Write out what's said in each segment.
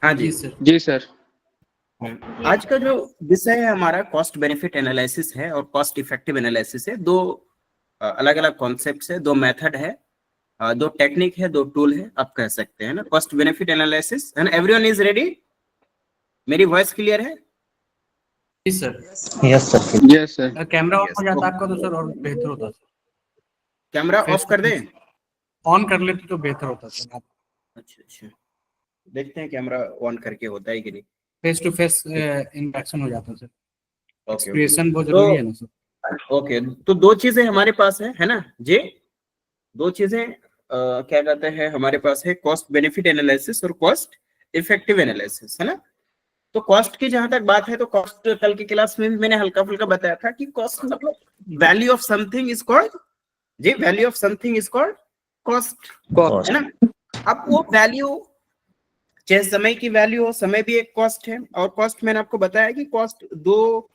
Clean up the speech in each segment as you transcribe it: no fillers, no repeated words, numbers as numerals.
हाँ जी जी सर। आज का जो विषय है हमारा कॉस्ट बेनिफिट एनालिसिस है और कॉस्ट इफेक्टिव एनालिसिस है। दो अलग अलग कॉन्सेप्ट्स है, दो मेथड है, दो टेक्निक है, दो टूल है, आप कह सकते हैं ना। Cost benefit analysis and everyone is ready. मेरी वॉइस क्लियर है? Yes sir. Yes sir. Yes sir. Camera off हो जाता आपका तो सर और बेहतर होता सर। कैमरा ऑफ कर दें? ऑन कर लेते तो बेहतर होता सर। अच्छा, देखते हैं कैमरा ऑन करके होता है कि नहीं। फेस टू फेस इंटरेक्शन हो जाता सर। ओके एक्सप्रेशन बहुत जरूरी है ना सर। ओके, तो दो चीजें हमारे पास है ना जी। दो चीजें क्या कहते हैं हमारे पास है, कॉस्ट बेनिफिट एनालिसिस और कॉस्ट इफेक्टिव एनालिसिस, है ना। तो कॉस्ट की जहां तक बात है तो कॉस्ट कल की क्लास में मैंने हल्का फुल्का बताया था कि कॉस्ट मतलब value of something is called ji, value of something is called cost, है ना। अब वो वैल्यू चाहे समय की वैल्यू हो, समय भी एक कॉस्ट है। और कॉस्ट मैंने आपको बताया कि कॉस्ट दो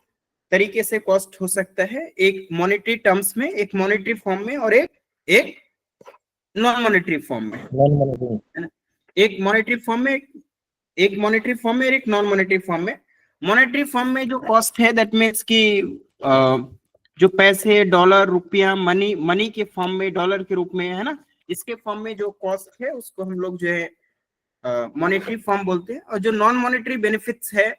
तरीके से कॉस्ट हो सकता है, एक मॉनेटरी टर्म्स में, एक मॉनेटरी फॉर्म में, और एक नॉन मॉनेटरी फॉर्म में, है ना। एक मॉनेटरी फॉर्म में, एक मॉनेटरी फॉर्म में, एक नॉन मॉनेटरी फॉर्म में। मॉनेटरी फॉर्म में जो कॉस्ट है दैट मीन्स की जो पैसे, डॉलर, रुपया, मनी के फॉर्म में, डॉलर के रूप में, है ना, इसके फॉर्म में जो कॉस्ट है उसको हम लोग जो है मॉनेटरी फॉर्म बोलते हैं। और जो नॉन मॉनेटरी बेनिफिट्स है,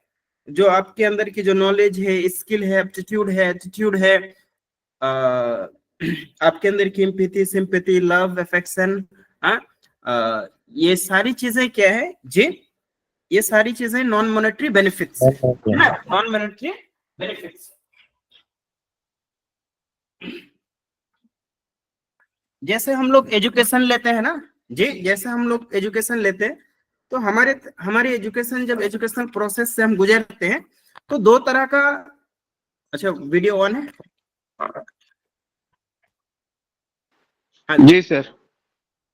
जो आपके अंदर की जो नॉलेज है, स्किल है, एप्टीट्यूड है, एटीट्यूड है, आपके अंदर की एम्पैथी, सिंपैथी, लव, अफेक्शन, ये सारी चीजें क्या है जी, ये सारी चीजें नॉन मॉनेटरी बेनिफिट्स है ना, नॉन मॉनेटरी बेनिफिट्स। जैसे हम लोग एजुकेशन लेते हैं ना जी, जैसे हम लोग एजुकेशन लेते हैं तो हमारी एजुकेशन, जब एजुकेशनल प्रोसेस से हम गुजरते हैं तो दो तरह का, अच्छा वीडियो ऑन है? हाँ जी सर।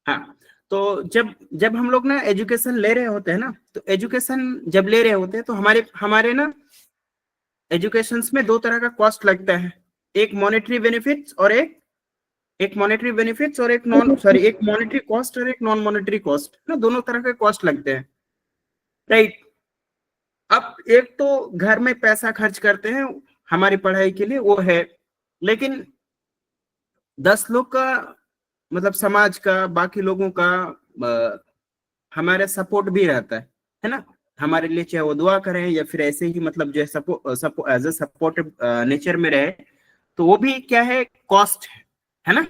हाँ, तो जब हम लोग ना एजुकेशन ले रहे होते हैं ना, तो एजुकेशन जब ले रहे होते हैं तो हमारे ना एजुकेशन में दो तरह का कॉस्ट लगता है, एक मॉनेटरी बेनिफिट्स और एक मॉनेटरी बेनिफिट्स और एक मॉनेटरी कॉस्ट और एक नॉन मॉनेटरी कॉस्ट ना, दोनों तरह के कॉस्ट लगते हैं, राइट। अब एक तो घर में पैसा खर्च करते हैं हमारी पढ़ाई के लिए, वो है, लेकिन 10 लोग का मतलब समाज का, बाकी लोगों का हमारे सपोर्ट भी रहता है ना, हमारे लिए, चाहे वो दुआ करें या फिर ऐसे ही मतलब जो है एज ए सपोर्टिव नेचर में रहे, तो वो भी क्या है, कॉस्ट है ना।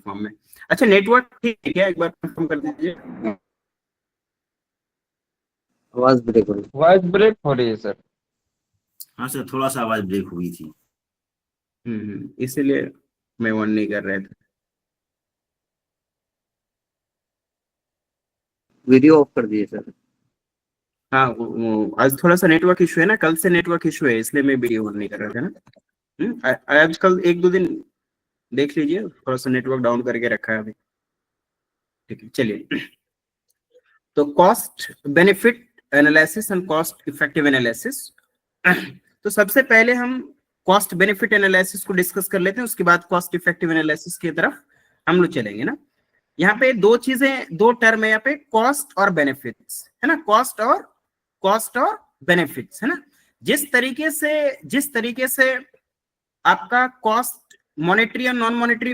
फॉर्म में, अच्छा नेटवर्क ठीक है क्या, एक बार कंफर्म कर दीजिए। आवाज ब्रेक हो रही है सर। हाँ सर, थोड़ा सा आवाज ब्रेक हुई थी। इसीलिए मैं वन नहीं कर रहे थे। वीडियो ऑफ कर दिए सर। हाँ, आज थोड़ा सा नेटवर्क इशू है ना, कल से नेटवर्क इशू है, इसलिए मैं वीडियो ऑन नहीं कर रहा था ना। आजकल एक दो दिन देख लीजिए, थोड़ा सा नेटवर्क डाउन करके रखा है अभी, ठीक है। चलिए, तो cost benefit analysis and cost effective analysis. तो सबसे पहले हम कॉस्ट बेनिफिट एनालिसिस को डिस्कस कर लेते हैं, उसके बाद कॉस्ट इफेक्टिव एनालिसिस की तरफ हम लोग चलेंगे ना। यहाँ पे दो चीजें, दो टर्म है यहाँ पे, कॉस्ट और बेनिफिट्स, है ना, कॉस्ट और बेनिफिट्स, है ना। जिस तरीके से आपका कॉस्ट मॉनेटरी और नॉन मॉनेटरी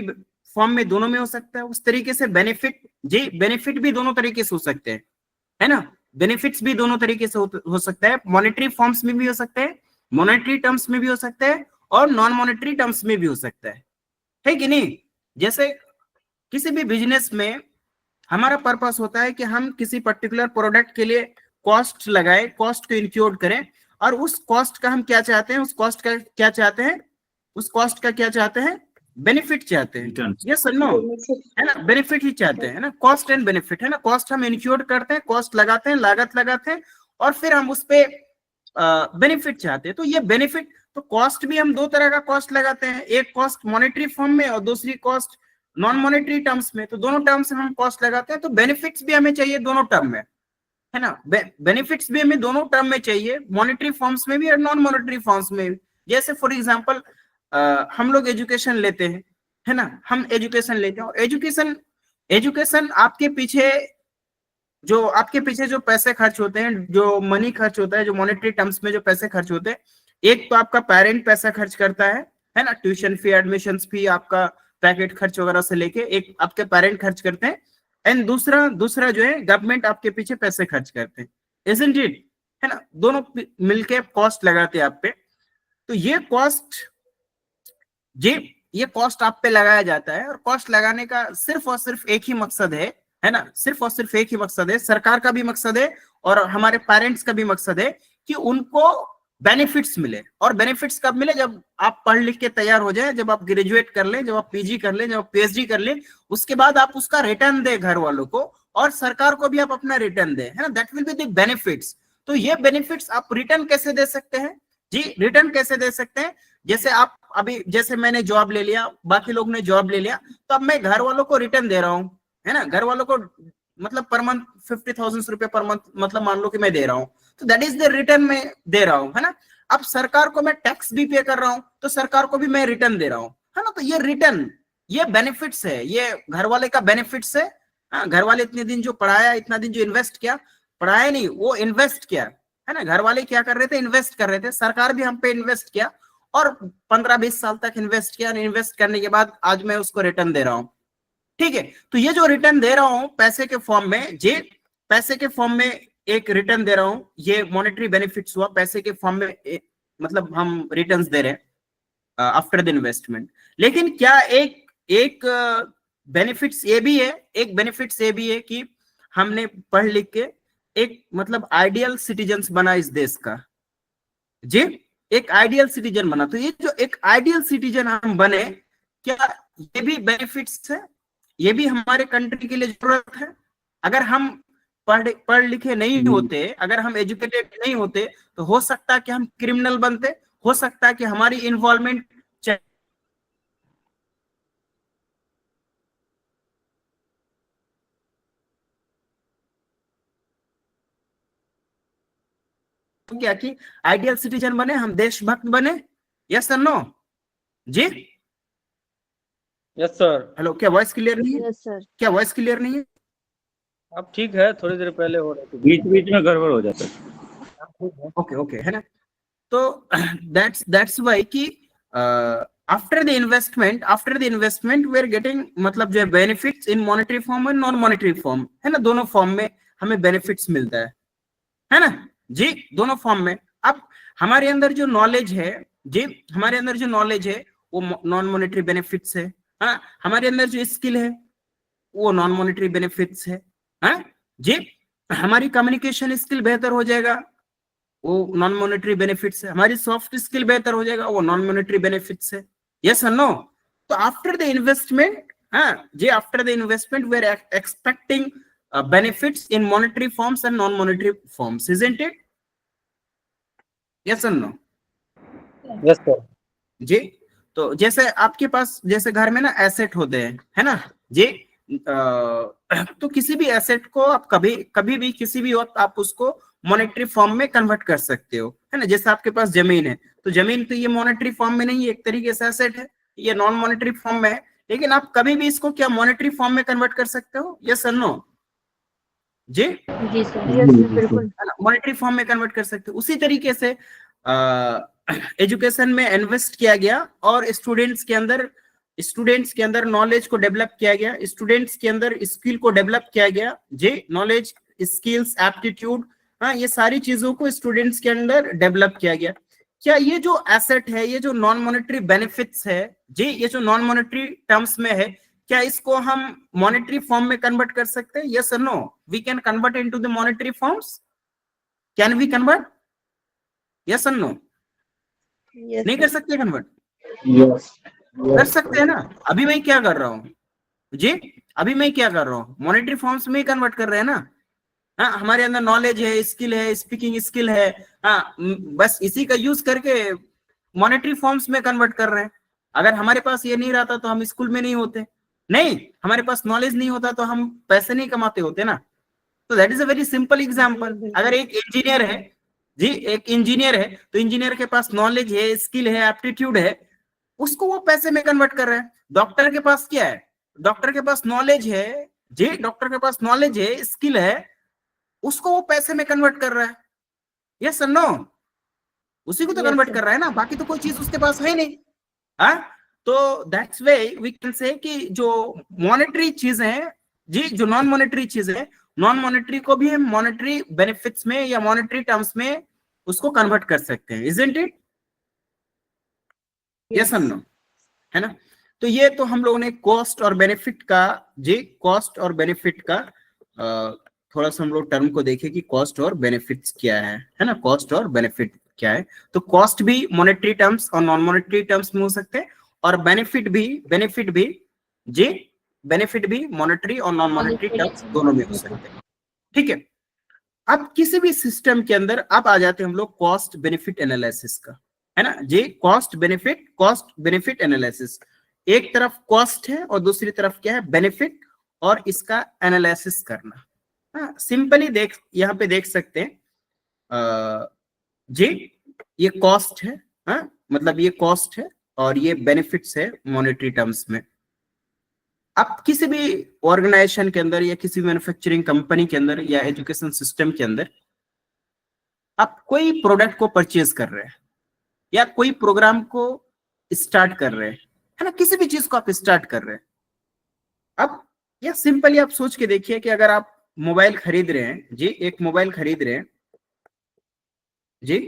फॉर्म में दोनों में हो सकता है, उस तरीके से बेनिफिट भी दोनों तरीके से हो सकते हैं, है ना। बेनिफिट्स भी दोनों तरीके से हो सकता है, मॉनेटरी फॉर्म्स में भी हो सकते हैं, मॉनेटरी टर्म्स में भी हो सकता है, और नॉन मॉनेटरी टर्म्स में भी हो सकता है कि नहीं। जैसे किसी भी बिजनेस में हमारा पर्पस होता है कि हम किसी पर्टिकुलर प्रोडक्ट के लिए कॉस्ट लगाए, कॉस्ट को इंक्लूड करें, और उस कॉस्ट का हम क्या चाहते हैं, उस कॉस्ट का क्या चाहते हैं, उस कॉस्ट का क्या चाहते हैं, बेनिफिट चाहते हैं, यस और नो, है ना, बेनिफिट ही चाहते हैं ना, कॉस्ट एंड बेनिफिट, है ना। कॉस्ट हम इंक्लूड करते हैं, कॉस्ट लगाते हैं, लागत लगाते हैं, और फिर हम उस पे बेनिफिट चाहते हैं। तो ये बेनिफिट, तो कॉस्ट भी हम दो तरह का कॉस्ट लगाते हैं, एक कॉस्ट मॉनेटरी फॉर्म में और दूसरी कॉस्ट नॉन मॉनेटरी टर्म्स में, तो दोनों टर्म्स में हम कॉस्ट लगाते हैं। तो बेनिफिट्स भी हमें चाहिए दोनों टर्म में, है ना, बेनिफिट्स भी हमें दोनों टर्म में चाहिए, मॉनेटरी फॉर्म्स में भी और नॉन मॉनेटरी फॉर्म्स में भी। जैसे फॉर एग्जांपल हम लोग एजुकेशन लेते हैं, है ना, हम एजुकेशन लेते हैं, और एजुकेशन आपके पीछे जो पैसे खर्च होते हैं, जो मनी खर्च होता है, जो मॉनेटरी टर्म्स में जो पैसे खर्च होते हैं, एक तो आपका पेरेंट पैसा खर्च करता है ना, ट्यूशन फी, एडमिशन फी, आपका पैकेट खर्च वगैरह से लेके एक आपके पेरेंट खर्च करते हैं, एंड दूसरा जो है गवर्नमेंट आपके पीछे पैसे खर्च करते हैं, इजंट इट, है ना, दोनों मिलके कॉस्ट लगाते हैं आप पे। तो ये कॉस्ट आप पे लगाया जाता है, और कॉस्ट लगाने का सिर्फ और सिर्फ एक ही मकसद है ना, सिर्फ और सिर्फ एक ही मकसद है, सरकार का भी मकसद है और हमारे पेरेंट्स का भी मकसद है कि उनको बेनिफिट्स मिले। और बेनिफिट्स कब मिले? जब आप पढ़ लिख के तैयार हो जाए, जब आप ग्रेजुएट कर लें, जब आप पीजी कर लें, जब आप पीएचडी कर लें, उसके बाद आप उसका रिटर्न दे घर वालों को, और सरकार को भी आप अपना रिटर्न दे, है ना, that will be the benefits. तो ये बेनिफिट्स आप रिटर्न कैसे दे सकते हैं जी? रिटर्न कैसे दे सकते हैं? जैसे आप अभी, जैसे मैंने जॉब ले लिया, बाकी लोग ने जॉब ले लिया, तो अब मैं घर वालों को रिटर्न दे रहा हूं, है ना, घर वालों को मतलब पर मंथ 50,000 रुपए पर मंथ, मतलब मान लो कि मैं दे रहा हूं, तो दैट इज द रिटर्न मैं दे रहा हूं, है ना। अब सरकार को मैं टैक्स भी पे कर रहा हूं, तो सरकार को भी मैं रिटर्न दे रहा हूं, है ना। तो ये रिटर्न, ये बेनिफिट्स है, ये घर वाले का बेनिफिट्स है। घर वाले इतने दिन जो पढ़ाया, इतना दिन जो इन्वेस्ट किया, पढ़ाया नहीं, वो इन्वेस्ट किया, है ना। घर वाले क्या कर रहे थे? इन्वेस्ट कर रहे थे, सरकार भी हम पे इन्वेस्ट किया, और 15-20 साल तक इन्वेस्ट किया, इन्वेस्ट करने के बाद आज मैं उसको रिटर्न दे रहा हूं, ठीक है। तो ये जो रिटर्न दे रहा हूं पैसे के फॉर्म में, पैसे के फॉर्म में एक रिटर्न दे रहा हूं, ये मॉनेटरी बेनिफिट्स हुआ, पैसे के फॉर्म में मतलब हम रिटर्न्स दे रहे हैं आफ्टर द इन्वेस्टमेंट। लेकिन क्या एक बेनिफिट्स ये भी है, कि हमने पढ़ लिख के एक मतलब आइडियल सिटीजन्स बना इस देश का जी, एक आइडियल सिटीजन बना। तो ये जो एक आइडियल सिटीजन हम बने, क्या ये भी बेनिफिट्स है? ये भी हमारे कंट्री के लिए जरूरत है। अगर हम पढ़ लिखे नहीं होते, अगर हम एजुकेटेड नहीं होते, तो हो सकता है कि हम क्रिमिनल बनते, हो सकता है कि हमारी इन्वॉल्वमेंट क्या कि आइडियल सिटीजन बने, हम देशभक्त बने, यस और नो जी? Yes sir. हेलो, क्या वॉइस क्लियर नहीं है? Yes sir. क्या वॉइस क्लियर नहीं है? अब ठीक है, थोड़ी देर पहले हो रहा था, बीच बीच में गड़बड़ हो जाता है। ओके, है ना। तो दैट्स व्हाई कि after the investment we are getting, मतलब जो है बेनिफिट्स इन मॉनेटरी फॉर्म और नॉन मॉनेटरी फॉर्म, है ना, दोनों फॉर्म में हमें बेनिफिट्स मिलता है ना जी, दोनों फॉर्म में। अब हमारे अंदर जो नॉलेज है जी, हमारे अंदर जो नॉलेज है वो नॉन मॉनेटरी बेनिफिट्स है, हाँ। हमारे अंदर जो स्किल है वो नॉन मॉनेटरी बेनिफिट्स है, हाँ जी। हमारी कम्युनिकेशन स्किल बेहतर हो जाएगा, वो नॉन मॉनेटरी बेनिफिट्स है। हमारी सॉफ्ट स्किल बेहतर हो जाएगा, वो नॉन मॉनेटरी बेनिफिट्स है, यस और नो। तो आफ्टर द इन्वेस्टमेंट, हाँ जी, after the investment we are expecting benefits in monetary forms and non-monetary forms, isn't it? Yes or no? Yes sir जी। तो जैसे आपके पास, जैसे घर में ना एसेट होते हैं, है ना जी, तो किसी भी एसेट को आप कभी भी किसी भी वक्त आप उसको मॉनेटरी फॉर्म में कन्वर्ट कर सकते हो, है ना। जैसे आपके पास जमीन है, तो जमीन तो ये मॉनेटरी फॉर्म में नहीं है, एक तरीके से एसेट है, ये नॉन मॉनेटरी फॉर्म में है, लेकिन आप कभी भी इसको क्या मॉनेटरी फॉर्म में कन्वर्ट कर सकते हो, यस और नो जी? जी सर, यस सर, बिल्कुल। मॉनेटरी फॉर्म में कन्वर्ट कर सकते हो। उसी तरीके से एजुकेशन में इन्वेस्ट किया गया, और स्टूडेंट्स के अंदर नॉलेज को डेवलप किया गया, स्टूडेंट्स के अंदर स्किल को डेवलप किया गया जी, नॉलेज, स्किल्स, एप्टीट्यूड, हाँ, ये सारी चीजों को स्टूडेंट्स के अंदर डेवलप किया गया। क्या ये जो एसेट है, ये जो नॉन मॉनेटरी बेनिफिट्स है जी, ये जो नॉन मॉनेटरी टर्म्स में है, क्या इसको हम मॉनेटरी फॉर्म में कन्वर्ट कर सकते हैं, यस और no? We can convert into the monetary forms, can we convert, yes और नो? नहीं कर सकते कन्वर्ट? यस कर सकते हैं ना। अभी मैं क्या कर रहा हूँ जी, अभी मैं क्या कर रहा हूँ, मॉनेटरी फॉर्म्स में कन्वर्ट कर रहे हैं ना, हाँ। हमारे अंदर नॉलेज है, स्किल है, स्पीकिंग स्किल है, हाँ, बस इसी का यूज करके मॉनेटरी फॉर्म्स में कन्वर्ट कर रहे हैं। अगर हमारे पास ये नहीं रहता तो हम स्कूल में नहीं होते, नहीं, हमारे पास नॉलेज नहीं होता तो हम पैसे नहीं कमाते होते ना। तो that is a very simple example. अगर एक इंजीनियर है जी, एक इंजीनियर है, तो इंजीनियर के पास नॉलेज है, स्किल है, एप्टीट्यूड है, उसको वो पैसे में कन्वर्ट कर रहा है। डॉक्टर के पास क्या है, डॉक्टर के पास नॉलेज है जी, डॉक्टर के पास नॉलेज है, स्किल है, उसको वो पैसे में कन्वर्ट कर रहा है। यस और नो, उसी को तो Yes, कन्वर्ट sir. कर रहा है ना, बाकी तो कोई चीज उसके पास है नहीं। हाँ, तो that's way we can say कि जो मॉनेटरी चीज है जी, जो नॉन मॉनेटरी चीज है, नॉन मॉनेटरी को भी हम मॉनेटरी बेनिफिट्स में या मॉनेटरी टर्म्स में उसको कन्वर्ट कर सकते हैं, इजंट इट? यस और नो, है ना? तो ये तो हम लोगों ने कॉस्ट और बेनिफिट का जी, कॉस्ट और बेनिफिट का थोड़ा सा हम लोग टर्म को देखें कि कॉस्ट और बेनिफिट्स क्या है ना? कॉस्ट और बेनिफिट क्या है? तो कॉस्ट भी मॉनेटरी टर्म्स और नॉन मॉनेटरी टर्म्स में हो सकते हैं, और बेनिफिट भी जी, बेनिफिट भी मॉनेटरी और नॉन मॉनेटरी टर्म्स दोनों में हो सकते हैं। ठीक है, अब किसी भी सिस्टम के अंदर अब आ जाते हैं हम लोग कॉस्ट बेनिफिट एनालिसिस का, है ना जी? कॉस्ट बेनिफिट एनालिसिस, एक तरफ कॉस्ट है और दूसरी तरफ क्या है, बेनिफिट, और इसका एनालिसिस करना। हाँ, सिंपली देख, यहाँ पे देख सकते हैं जी, ये कॉस्ट है, हाँ, मतलब ये कॉस्ट है और ये बेनिफिट्स है मॉनेटरी टर्म्स में। अब किसी भी ऑर्गेनाइजेशन के अंदर या किसी मैन्युफैक्चरिंग कंपनी के अंदर या एजुकेशन सिस्टम के अंदर आप कोई प्रोडक्ट को परचेज कर रहे हैं या कोई प्रोग्राम को स्टार्ट कर रहे हैं, है ना, किसी भी चीज को आप स्टार्ट कर रहे हैं। अब या सिंपली आप सोच के देखिए कि अगर आप मोबाइल खरीद रहे हैं जी, एक मोबाइल खरीद रहे हैं जी,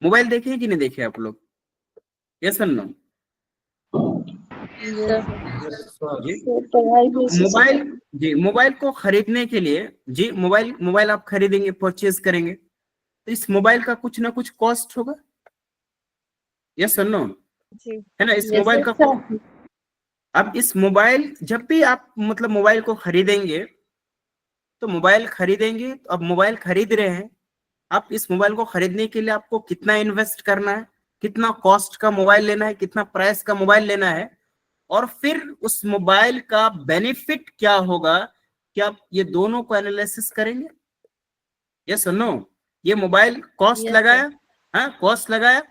मोबाइल देखे कि नहीं देखे आप लोग? यस और नो जी? मोबाइल जी, मोबाइल को खरीदने के लिए जी, मोबाइल आप खरीदेंगे, परचेज करेंगे, तो इस मोबाइल का कुछ ना कुछ कॉस्ट होगा। यस और नो, है ना? इस मोबाइल का अब इस मोबाइल, जब भी आप मतलब मोबाइल को खरीदेंगे, तो मोबाइल खरीदेंगे, तो अब मोबाइल खरीद रहे हैं, आप इस मोबाइल को खरीदने के लिए आपको कितना इन्वेस्ट करना है, कितना कॉस्ट का मोबाइल लेना है, कितना प्राइस का मोबाइल लेना है, और फिर उस मोबाइल का बेनिफिट क्या होगा, क्या आप ये दोनों को एनालिसिस करेंगे? यस और नो? ये मोबाइल कॉस्ट लगाया, हाँ, कॉस्ट लगाया,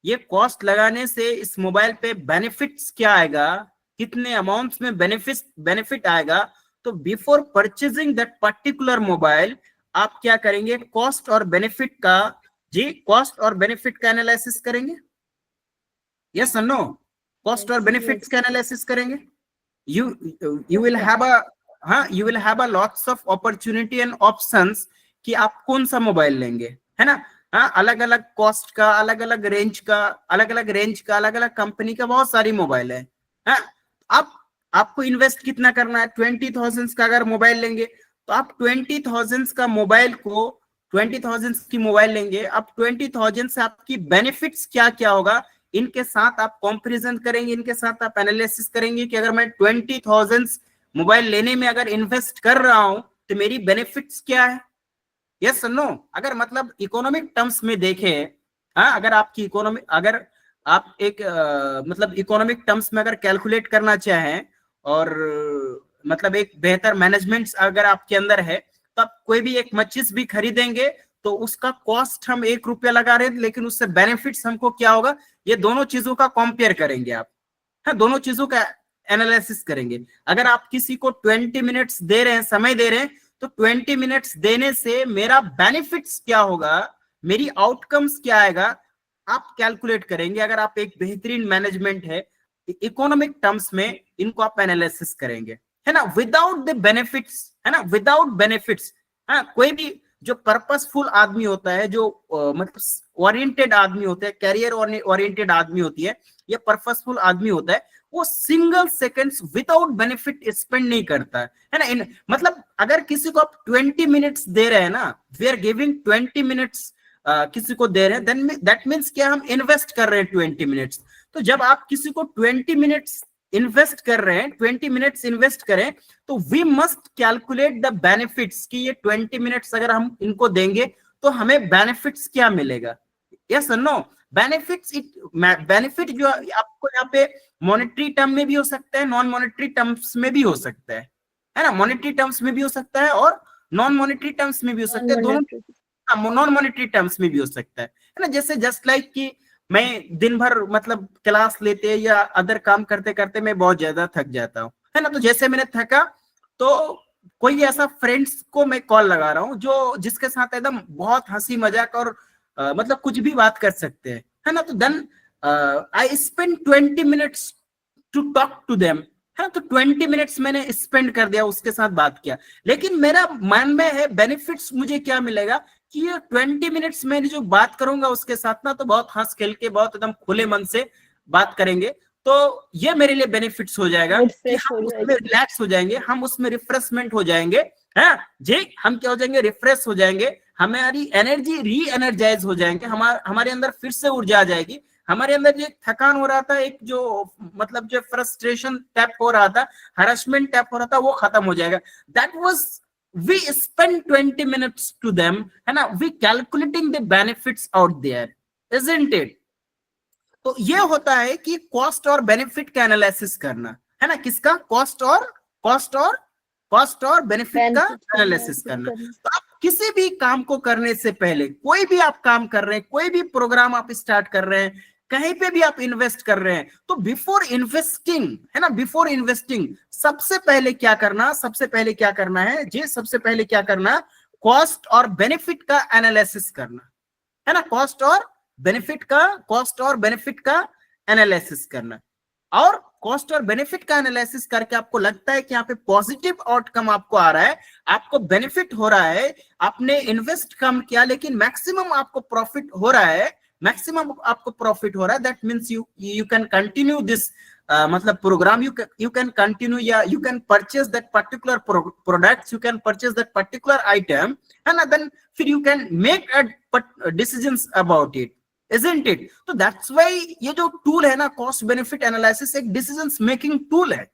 ये कॉस्ट लगाने से इस मोबाइल पे बेनिफिट्स क्या आएगा, कितने अमाउंट्स में बेनिफिट आएगा। तो before purchasing that particular mobile आप क्या करेंगे, कॉस्ट और बेनिफिट का जी, कॉस्ट और बेनिफिट का एनालिसिस करेंगे। यस और नो? कॉस्ट और बेनिफिट्स का एनालिसिस करेंगे। यू विल हैव अ, हाँ, you will have a lots of opportunity and options कि आप कौन सा मोबाइल लेंगे, है ना? हाँ, अलग अलग कॉस्ट का, अलग अलग रेंज का, अलग अलग कंपनी का बहुत सारी मोबाइल है। हाँ, आपको इन्वेस्ट कितना करना है? 20,000 का अगर मोबाइल लेंगे तो आप 20,000 का मोबाइल को 20,000 की मोबाइल लेंगे, अब 20,000 से आपकी बेनिफिट्स क्या क्या होगा, इनके साथ आप कंपैरिजन करेंगे, इनके साथ आप एनालिसिस करेंगे कि अगर मैं 20,000 मोबाइल लेने में अगर इन्वेस्ट कर रहा हूं तो मेरी बेनिफिट्स क्या है। Yes no? अगर मतलब इकोनॉमिक टर्म्स में देखें, हाँ, अगर आपकी इकोनॉमी, अगर आप एक मतलब इकोनॉमिक टर्म्स में अगर कैलकुलेट करना चाहें और मतलब एक बेहतर मैनेजमेंट अगर आपके अंदर है, तो आप कोई भी एक मचीस भी खरीदेंगे तो उसका कॉस्ट हम 1 रुपया लगा रहे हैं, लेकिन उससे बेनिफिट्स हमको क्या होगा, ये दोनों चीजों का कंपेयर करेंगे आप, हाँ, दोनों चीजों का एनालिसिस करेंगे। अगर आप किसी को 20 मिनट्स दे रहे हैं, समय दे रहे हैं, तो 20 मिनट्स देने से मेरा बेनिफिट्स क्या होगा, मेरी आउटकम्स क्या आएगा, आप कैलकुलेट करेंगे। अगर आप एक बेहतरीन मैनेजमेंट है, इकोनॉमिक टर्म्स में इनको आप एनालिसिस करेंगे, है ना, विदाउट द बेनिफिट्स, है ना, विदाउट बेनिफिट्स। हाँ, कोई भी जो पर्पसफुल आदमी होता है, जो मतलब ओरिएंटेड आदमी होता है, कैरियर ओरिएंटेड आदमी होती है, या पर्पसफुल आदमी होता है, वो single seconds without benefit spend नहीं करता है ना। मतलब अगर किसी को आप 20 मिनट्स दे रहे हैं ना, वी आर गिविंग 20 मिनट्स किसी को दे रहे हैं, देन दैट मींस क्या, हम इन्वेस्ट कर रहे हैं 20 मिनट्स। तो जब आप किसी को 20 मिनट्स इन्वेस्ट कर रहे हैं, 20 मिनट्स इन्वेस्ट करें, तो we must calculate the benefits कि ये 20 मिनट्स अगर हम इनको देंगे तो हमें बेनिफिट्स क्या मिलेगा। यस और नो? बेनिफिट्स, बेनिफिट जो आपको यहाँ पे मॉनेटरी टर्म में भी हो सकता है, नॉन मॉनेटरी टर्म्स में भी हो सकता है ना, मॉनेटरी टर्म्स में भी हो सकता है और नॉन मॉनेटरी टर्म्स में भी हो सकता है, दोनों नॉन मॉनेटरी टर्म्स में भी हो सकता है ना। जैसे जस्ट लाइक कि मैं दिन भर मतलब क्लास लेते या अदर काम करते करते मैं बहुत ज्यादा थक जाता हूँ, है ना। तो जैसे मैंने थका तो कोई ऐसा फ्रेंड्स को मैं कॉल लगा रहा हूँ जो जिसके साथ एकदम बहुत हंसी मजाक और मतलब कुछ भी बात कर सकते हैं, है ना। तो then I spend 20 minutes to talk to them, है ना। तो 20 मिनट्स मैंने स्पेंड कर दिया, उसके साथ बात किया। लेकिन मेरा मन में है बेनिफिट्स मुझे क्या मिलेगा कि ये 20 मिनट्स में जो बात करूंगा उसके साथ ना, तो बहुत हंस खेल के बहुत एकदम खुले मन से बात करेंगे, तो ये मेरे लिए बेनिफिट्स हो जाएगा मूड कि फ्रेश हम हो उसमें जाएगा। रिलैक्स हो जाएंगे, हम उसमें रिफ्रेशमेंट हो जाएंगे, है जी। हम क्या हो जाएंगे, रिफ्रेश हो जाएंगे, हमारी एनर्जी री एनर्जाइज हो जाएंगे, हमारे अंदर फिर से ऊर्जा आ जाएगी। हमारे अंदर जो थकान हो रहा था, एक जो मतलब जो फ्रस्ट्रेशन टैप हो रहा था, हरासमेंट टैप हो रहा था, वो खत्म हो जाएगा। That was we spend 20 minutes to them, है ना, we calculating the benefits out there, isn't it? तो ये होता है कि कॉस्ट और बेनिफिट का एनालिसिस करना, है ना, किसका, कॉस्ट और बेनिफिट का एनालिसिस करना। तो आप किसी भी काम को करने से पहले, कोई भी आप काम कर रहे हैं, कोई भी प्रोग्राम आप स्टार्ट कर रहे हैं, कहीं पे भी आप इन्वेस्ट कर रहे हैं, तो बिफोर इन्वेस्टिंग, है ना, बिफोर इन्वेस्टिंग सबसे पहले क्या करना है जी, सबसे पहले क्या करना, कॉस्ट और बेनिफिट का एनालिसिस करना, है ना, कॉस्ट और बेनिफिट का एनालिसिस करना। और कॉस्ट और बेनिफिट का एनालिसिस करके आपको लगता है कि यहाँ पे पॉजिटिव आउटकम आपको आ रहा है, आपको बेनिफिट हो रहा है, आपने इन्वेस्ट कम किया लेकिन मैक्सिमम आपको प्रॉफिट हो रहा है, that means you can continue this मतलब प्रोग्राम, you can continue, या you can purchase that particular products, you can purchase that particular item, and then फिर you can make decisions about it, isn't it? तो that's why ये जो tool है ना, cost benefit analysis, एक decision making tool है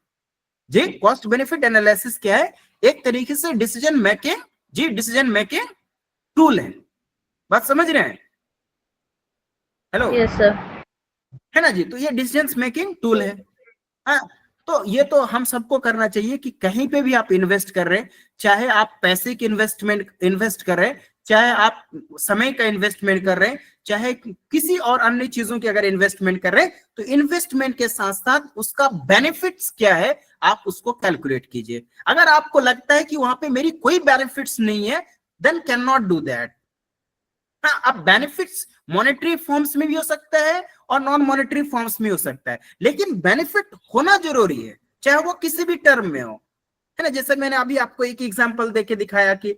जी। Cost benefit analysis क्या है, एक तरीके से डिसीजन मेकिंग टूल है। बात समझ रहे हैं? Hello, yes sir. है ना जी। तो ये डिसीजन मेकिंग टूल है। हाँ, तो ये तो हम सबको करना चाहिए कि कहीं पे भी आप इन्वेस्ट कर रहे हैं, चाहे आप पैसे की इन्वेस्ट कर रहे हैं, चाहे आप समय का इन्वेस्टमेंट कर रहे हैं, चाहे किसी और अन्य चीजों की अगर इन्वेस्टमेंट कर रहे हैं, तो इन्वेस्टमेंट के साथ साथ उसका बेनिफिट्स क्या है आप उसको कैलकुलेट कीजिए। अगर आपको लगता है कि वहां पे मेरी कोई बेनिफिट्स नहीं है, then can not do that. हाँ, अब बेनिफिट्स मॉनेटरी फॉर्म्स में भी हो सकता है और नॉन मॉनेटरी फॉर्म्स में हो सकता है, लेकिन बेनिफिट होना जरूरी है, चाहे वो किसी भी टर्म में हो, है ना। जैसे मैंने अभी आपको एक एग्जांपल देके दिखाया कि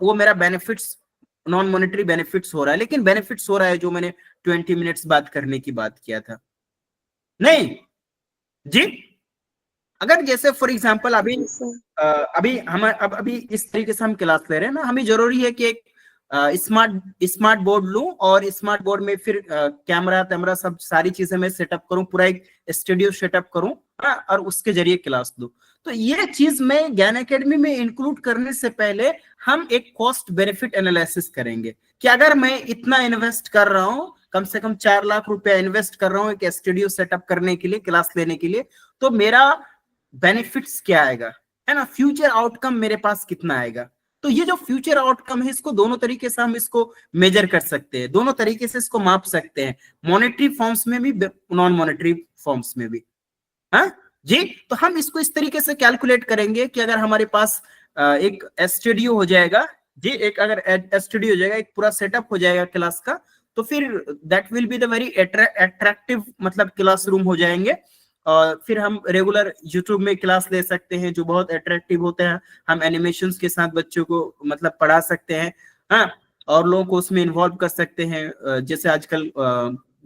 वो मेरा बेनिफिट्स, नॉन मॉनेटरी बेनिफिट्स हो रहा है, लेकिन बेनिफिट्स हो रहा है जो मैंने 20 मिनट्स बात करने की बात किया था, नहीं जी। अगर जैसे फॉर एग्जांपल अभी हम अभी इस तरीके से हम क्लास ले रहे हैं ना, हमें जरूरी है कि एक स्मार्ट बोर्ड लूं और स्मार्ट बोर्ड में फिर कैमरा सब सारी चीजें मैं सेटअप करूं, पूरा एक स्टूडियो सेटअप करूं, और उसके जरिए क्लास दूं। तो ये चीज मैं ज्ञान एकेडमी में इंक्लूड करने से पहले हम एक कॉस्ट बेनिफिट एनालिसिस करेंगे कि अगर मैं इतना इन्वेस्ट कर रहा हूं, कम से कम 4 लाख रुपया इन्वेस्ट कर रहा हूं एक स्टूडियो सेटअप करने के लिए, क्लास लेने के लिए, तो मेरा बेनिफिट्स क्या आएगा, है ना, फ्यूचर आउटकम मेरे पास कितना आएगा। तो ये जो फ्यूचर आउटकम है, इसको दोनों तरीके से हम इसको मेजर कर सकते हैं, दोनों तरीके से इसको माप सकते हैं, मॉनेटरी फॉर्म्स में भी, नॉन मॉनेटरी फॉर्म्स में भी। हाँ जी, तो हम इसको इस तरीके से कैलकुलेट करेंगे कि अगर हमारे पास एक स्टूडियो हो जाएगा जी, एक अगर स्टूडियो हो जाएगा, एक पूरा सेटअप हो जाएगा क्लास का, तो फिर that will be the very attractive मतलब क्लासरूम हो जाएंगे। और फिर हम रेगुलर यूट्यूब में क्लास ले सकते हैं जो बहुत अट्रैक्टिव होते हैं, हम एनिमेशंस के साथ बच्चों को मतलब पढ़ा सकते हैं, हाँ, और लोगों को उसमें इन्वॉल्व कर सकते हैं। जैसे आजकल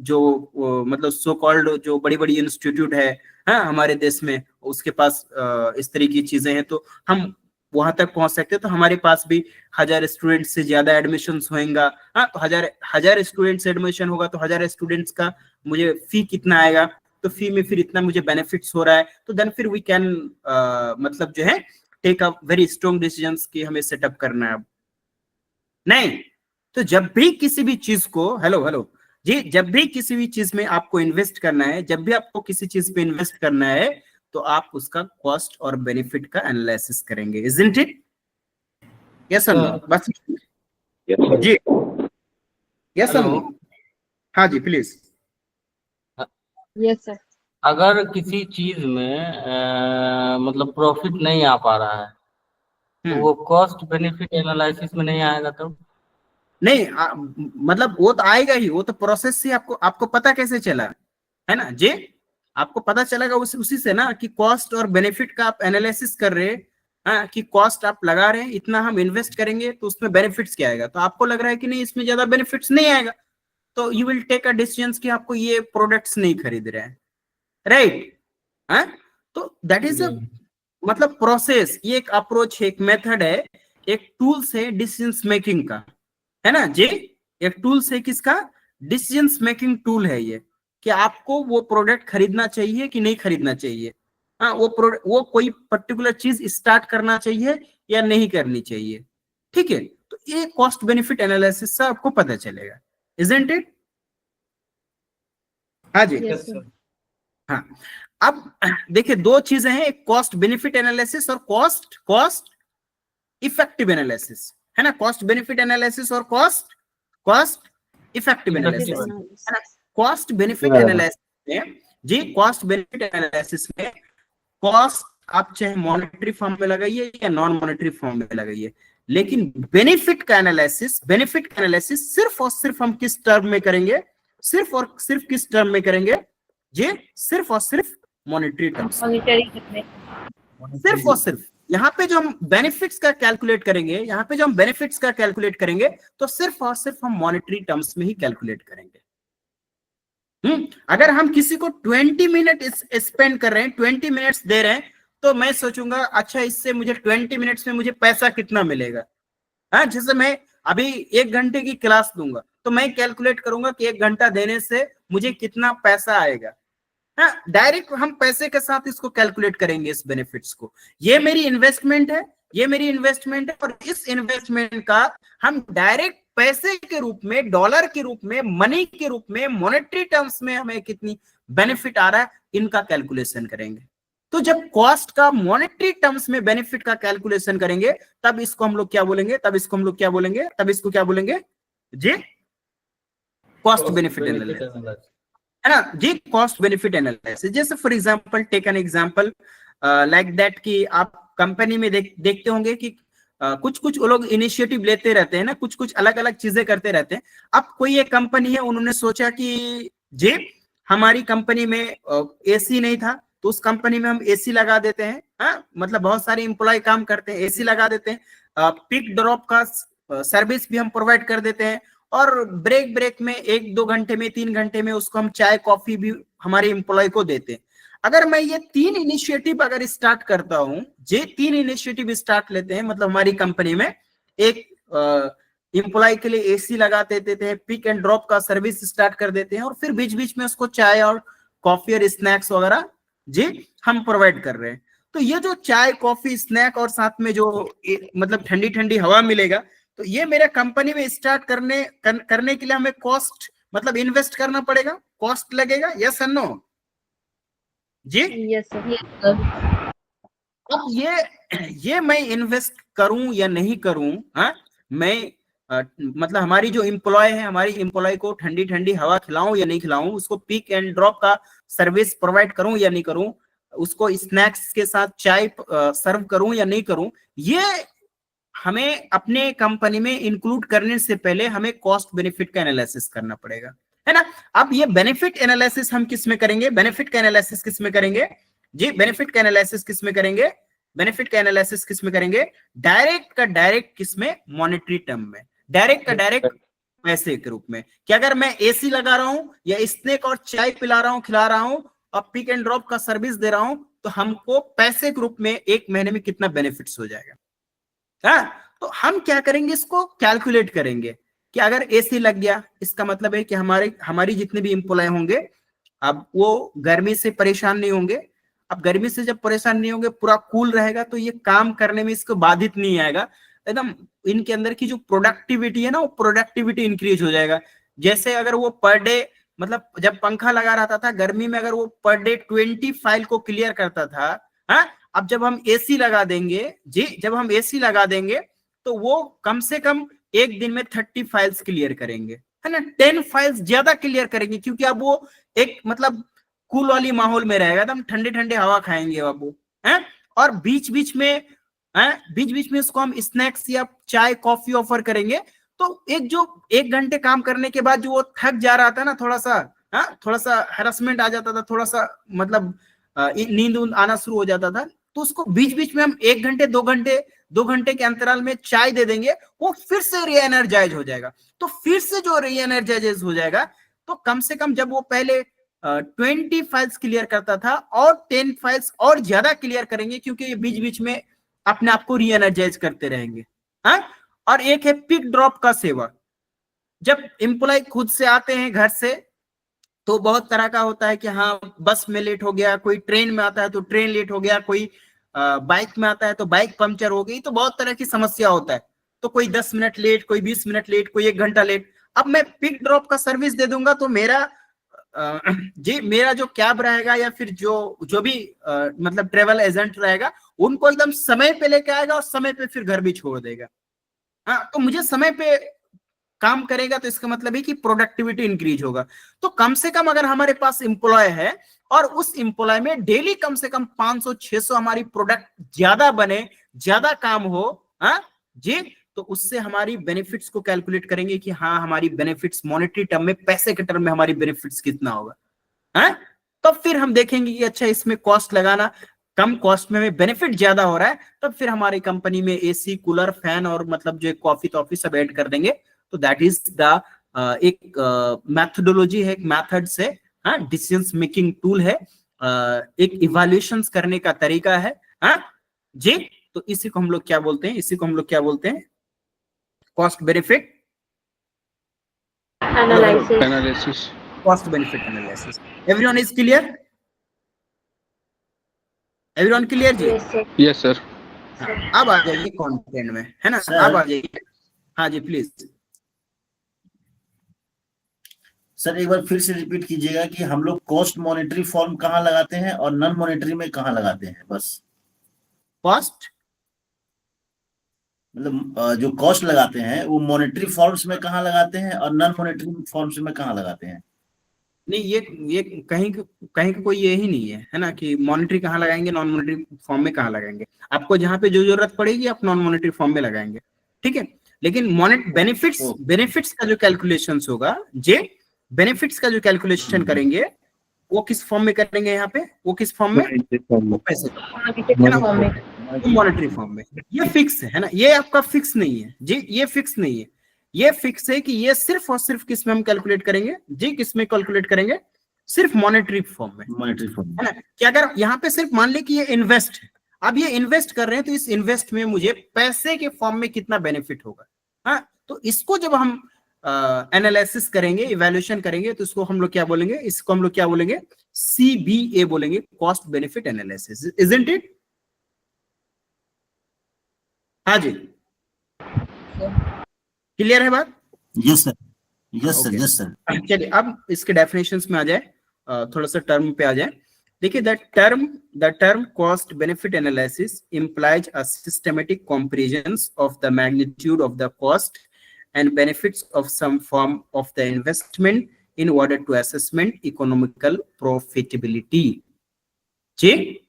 जो मतलब सो कॉल्ड जो बड़ी बड़ी इंस्टीट्यूट है, हाँ, हमारे देश में, उसके पास इस तरह की चीजें हैं, तो हम वहां तक पहुंच सकते हैं। तो हमारे पास भी 1000 स्टूडेंट से ज्यादा एडमिशन होएगा, हाँ, तो हजार स्टूडेंट्स एडमिशन होगा, तो 1000 स्टूडेंट्स का मुझे फी कितना आएगा, तो फी में फिर इतना मुझे बेनिफिट्स हो रहा है, तो देन फिर वी कैन मतलब जो है take a very strong decisions कि हमें सेटअप करना है। अब नहीं, तो जब भी किसी भी चीज को, हेलो जी, जब भी किसी भी चीज में आपको इन्वेस्ट करना है, जब भी आपको किसी चीज पे इन्वेस्ट करना है, तो आप उसका कॉस्ट और बेनिफिट का एनालिसिस करेंगे, इजंट इट? यस सर, बस जी, यस सर। हाँ जी प्लीज। Yes sir. अगर किसी चीज में मतलब प्रॉफिट नहीं आ पा रहा है तो वो कॉस्ट बेनिफिट एनालिसिस में नहीं आएगा तो? नहीं मतलब वो तो आएगा ही, वो तो प्रोसेस से आपको आपको पता कैसे चला है ना जी, आपको पता चलेगा उसी से ना कि कॉस्ट और बेनिफिट का आप एनालिसिस कर रहे हैं। हाँ, कि कॉस्ट आप लगा रहे हैं, इतना हम इन्वेस्ट करेंगे तो उसमें बेनिफिट्स क्या आएगा, तो आपको लग रहा है कि नहीं इसमें ज्यादा बेनिफिट्स नहीं आएगा, तो you will take a decision कि आपको ये प्रोडक्ट्स नहीं खरीद रहे हैं, राइट। हाँ, तो दैट इज अ मतलब प्रोसेस, ये एक अप्रोच है, एक मेथड है, एक टूल्स है डिसीजन मेकिंग का, है ना जी। एक टूल्स है किसका, डिसीजन मेकिंग टूल है ये, कि आपको वो प्रोडक्ट खरीदना चाहिए कि नहीं खरीदना चाहिए। हाँ, वो कोई पर्टिकुलर चीज स्टार्ट करना चाहिए या नहीं करनी चाहिए, ठीक है। तो ये कॉस्ट बेनिफिट एनालिसिस से आपको पता चलेगा, इजंट इट? हाँ जी। Yes sir. हाँ, अब देखिए दो चीजें हैं, एक कॉस्ट बेनिफिट एनालिसिस और कॉस्ट कॉस्ट इफेक्टिव एनालिसिस, है ना। कॉस्ट बेनिफिट एनालिसिस और कॉस्ट कॉस्ट इफेक्टिव एनालिसिस, है ना। कॉस्ट बेनिफिट एनालिसिस में जी, कॉस्ट बेनिफिट एनालिसिस में कॉस्ट आप चाहे मॉनेटरी फॉर्म में लगाइए या नॉन मॉनेटरी फॉर्म में लगाइए, लेकिन बेनिफिट का एनालिसिस सिर्फ और सिर्फ हम किस टर्म में करेंगे, सिर्फ और सिर्फ किस टर्म में करेंगे जी, सिर्फ और सिर्फ मॉनेटरी टर्म्स, मॉनिटरी में। सिर्फ और सिर्फ। यहाँ पे जो हम बेनिफिट्स का कैलकुलेट करेंगे, यहाँ पे जो हम बेनिफिट्स का कैलकुलेट करेंगे तो सिर्फ और सिर्फ हम मॉनेटरी टर्म्स में ही कैलकुलेट करेंगे। अगर हम किसी को 20 मिनट स्पेंड कर रहे हैं, 20 मिनट्स दे रहे हैं, तो मैं सोचूंगा अच्छा इससे मुझे 20 मिनट्स में मुझे पैसा कितना मिलेगा। हाँ, जैसे मैं अभी 1 घंटे की क्लास दूंगा तो मैं कैलकुलेट करूंगा कि 1 घंटा देने से मुझे कितना पैसा आएगा। हाँ, डायरेक्ट हम पैसे के साथ इसको कैलकुलेट करेंगे, इस बेनिफिट्स को। ये मेरी इन्वेस्टमेंट है, ये मेरी इन्वेस्टमेंट है, और इस इन्वेस्टमेंट का हम डायरेक्ट पैसे के रूप में, डॉलर के रूप में, मनी के रूप में, मॉनेटरी टर्म्स में हमें कितनी बेनिफिट आ रहा है, इनका कैलकुलेशन करेंगे। तो जब कॉस्ट का मॉनेटरी टर्म्स में बेनिफिट का कैलकुलेशन करेंगे तब इसको हम लोग क्या बोलेंगे, तब इसको हम लोग क्या बोलेंगे, तब इसको क्या बोलेंगे जी, कॉस्ट बेनिफिट एनालिसिस, है ना जी। कॉस्ट बेनिफिट एनालिसिस, जैसे for example take an example like that कि आप कंपनी में देखते होंगे कि कुछ कुछ लोग इनिशिएटिव लेते रहते हैं ना, कुछ कुछ अलग अलग चीजें करते रहते हैं। अब कोई एक कंपनी है, उन्होंने सोचा कि जी हमारी कंपनी में एसी नहीं था, तो उस कंपनी में हम एसी लगा देते हैं। हाँ, मतलब बहुत सारे एम्प्लॉय काम करते हैं, एसी लगा देते हैं, पिक ड्रॉप का सर्विस भी हम प्रोवाइड कर देते हैं, और ब्रेक में 1-2 घंटे में, 3 घंटे में उसको हम चाय कॉफी भी हमारे एम्प्लॉय को देते हैं। अगर मैं ये 3 इनिशिएटिव अगर स्टार्ट करता हूं, ये 3 इनिशिएटिव स्टार्ट लेते हैं, मतलब हमारी कंपनी में एक एम्प्लॉय के लिए एसी लगा देते हैं, पिक एंड ड्रॉप का सर्विस स्टार्ट कर देते हैं, और फिर बीच बीच में उसको चाय और कॉफी और स्नैक्स वगैरह जी हम प्रोवाइड कर रहे हैं। तो ये जो चाय कॉफी स्नैक और साथ में जो मतलब ठंडी ठंडी हवा मिलेगा, तो ये मेरे कंपनी में स्टार्ट करने के लिए हमें कॉस्ट मतलब इन्वेस्ट करना पड़ेगा, कॉस्ट लगेगा, यस और नो जी। Yes sir. अब ये मैं इन्वेस्ट करूं या नहीं करूं, हाँ, मैं मतलब हमारी जो एम्प्लॉय है, हमारी एम्प्लॉय को ठंडी ठंडी हवा खिलाऊं या नहीं खिलाऊं, उसको पिक एंड ड्रॉप का सर्विस प्रोवाइड करूं या नहीं करूं, उसको स्नैक्स के साथ चाय सर्व करूं या नहीं करूं, ये हमें अपने कंपनी में इंक्लूड करने से पहले हमें कॉस्ट बेनिफिट का एनालिसिस करना पड़ेगा, है ना। अब ये बेनिफिट एनालिसिस हम किस में करेंगे, बेनिफिट का एनालिसिस किस में करेंगे जी, बेनिफिट का एनालिसिस किस में करेंगे, बेनिफिट का एनालिसिस किस में करेंगे, डायरेक्ट का डायरेक्ट किस में, मॉनेटरी टर्म में, डायरेक्ट का डायरेक्ट पैसे के रूप में, कि अगर मैं एसी लगा रहा हूं या स्नैक और चाय पिला रहा हूं, खिला रहा हूं, और पिक एंड ड्रॉप का सर्विस दे रहा हूं, तो हमको पैसे के रूप में 1 महीने में कितना बेनिफिट्स हो जाएगा। हाँ, तो हम क्या करेंगे, इसको कैलकुलेट करेंगे कि अगर एसी लग गया, इसका मतलब है कि हमारी जितने भी एम्प्लॉय होंगे अब वो गर्मी से परेशान नहीं होंगे। अब गर्मी से जब परेशान नहीं होंगे, पूरा कूल रहेगा, तो ये काम करने में इसको बाधित नहीं आएगा, एकदम इनके अंदर की जो प्रोडक्टिविटी है ना, वो प्रोडक्टिविटी इंक्रीज हो जाएगा। जैसे अगर वो पर डे मतलब जब पंखा लगा रहता था गर्मी में, अगर वो पर डे 20 फाइल को क्लियर करता था, हाँ, अब जब हम एसी लगा देंगे जी, जब हम एसी लगा देंगे तो वो कम से कम 1 दिन में 30 फाइल्स क्लियर करेंगे, है ना, 10 फाइल्स ज्यादा क्लियर करेंगे, क्योंकि अब वो एक मतलब कूल वाली माहौल में रहेगा, एकदम ठंडे ठंडे हवा खाएंगे अब वो है। और बीच बीच में उसको हम स्नैक्स या चाय कॉफी ऑफर करेंगे। तो एक जो 1 घंटे काम करने के बाद जो वो थक जा रहा था ना, थोड़ा सा हैरेसमेंट आ जाता था, थोड़ा सा मतलब नींद आना शुरू हो जाता था, तो उसको बीच बीच में हम 1 घंटे 2 घंटे के अंतराल में चाय दे देंगे, वो फिर से री एनर्जाइज हो जाएगा। तो फिर से जो री एनर्जाइज हो जाएगा, तो कम से कम जब वो पहले 20 फाइल्स क्लियर करता था और 10 फाइल्स और ज्यादा क्लियर करेंगे, क्योंकि ये बीच बीच में अपने आप को री एनर्जाइज करते रहेंगे। और एक है पिक ड्रॉप का सेवा। जब एम्प्लॉय खुद से आते हैं घर से, तो बहुत तरह का होता है कि हाँ बस में लेट हो गया, कोई ट्रेन में आता है तो ट्रेन लेट हो गया, कोई बाइक में आता है तो बाइक पंक्चर हो गई, तो बहुत तरह की समस्या होता है। तो कोई 10 मिनट लेट, कोई 20 मिनट लेट, कोई 1 घंटा लेट। अब मैं पिक ड्रॉप का सर्विस दे दूंगा तो मेरा जो कैब रहेगा या फिर जो भी मतलब ट्रेवल एजेंट रहेगा, उनको एकदम समय पे लेके आएगा और समय पे फिर घर भी छोड़ देगा। तो मुझे समय पे काम करेगा, तो इसका मतलब है कि प्रोडक्टिविटी इंक्रीज होगा। तो कम से कम अगर हमारे पास एम्प्लॉय है और उस एम्प्लॉय में डेली कम से कम 500-600 हमारी प्रोडक्ट ज्यादा बने, ज्यादा काम हो जी, तो उससे हमारी बेनिफिट्स को कैलकुलेट करेंगे कि हाँ हमारी बेनिफिट्स मॉनेटरी टर्म में, पैसे के टर्म में हमारी बेनिफिट्स कितना होगा। तो फिर हम देखेंगे कि अच्छा इसमें कॉस्ट लगाना, कम कॉस्ट में बेनिफिट ज्यादा हो रहा है, तब फिर हमारी कंपनी में एसी, कूलर, फैन और मतलब जो कॉफी टॉफी सब ऐड कर देंगे। तो दैट इज द एक मैथोडोलॉजी है, एक मेथड्स है, डिसीजन मेकिंग टूल है, एक इवैल्यूएशंस करने का तरीका है जी। तो इसी को हम लोग क्या बोलते हैं, cost benefit analysis. Cost benefit analysis. Everyone is clear? Everyone clear जी? Yes sir. Yes sir. अब आ जाइए कंटेंट में, है ना, अब आ जाइए। हाँ जी प्लीज सर, एक बार फिर से रिपीट कीजिएगा कि हम लोग कॉस्ट मॉनेटरी फॉर्म कहाँ लगाते हैं और नॉन मॉनेटरी में कहाँ लगाते हैं। बस कॉस्ट मतलब जो कॉस्ट लगाते हैं वो मॉनेटरी फॉर्म्स में कहाँ लगाते हैं और नॉन मॉनेटरी फॉर्म्स में कहाँ लगाते हैं। नहीं, ये कहीं का कोई ये ही नहीं है ना, कि मॉनेटरी कहाँ लगाएंगे, नॉन मॉनेटरी फॉर्म में कहाँ लगाएंगे। आपको जहाँ पे जो जरूरत पड़ेगी आप नॉन मॉनेटरी फॉर्म में लगाएंगे, ठीक है। लेकिन बेनिफिट्स का जो कैलकुलेशन होगा जे, बेनिफिट्स का जो कैलकुलेशन करेंगे वो किस फॉर्म में करेंगे, यहाँ पे वो किस फॉर्म में, वो पैसे मॉनेटरी फॉर्म में। ये फिक्स है ना, ये आपका फिक्स नहीं है जी, ये फिक्स नहीं है। ये फिक्स है कि ये सिर्फ और सिर्फ किस में हम कैलकुलेट करेंगे जी, किस में कैलकुलेट करेंगे, सिर्फ मॉनेटरी फॉर्म में, मॉनेटरी फॉर्म है ना। कि अगर यहाँ पे सिर्फ मान ले कि ये इन्वेस्ट है, अब ये इन्वेस्ट कर रहे हैं, तो इस इन्वेस्ट में मुझे पैसे के फॉर्म में कितना बेनिफिट होगा। तो इसको जब हम एनालिसिस करेंगे, इवैल्यूएशन करेंगे, तो इसको हम लोग क्या बोलेंगे, इसको हम लोग क्या बोलेंगे, CBA बोलेंगे, cost benefit analysis. Isn't it? हाँ जी, क्लियर है बात? Yes sir, yes sir, yes sir. चलिए अब इसके डेफिनेशंस में आ जाए, थोड़ा सा टर्म पे आ जाए। देखिए, the term cost benefit analysis implies a systematic comparisons of the magnitude of the cost and benefits of some form of the investment in order to assessment economical profitability। जी,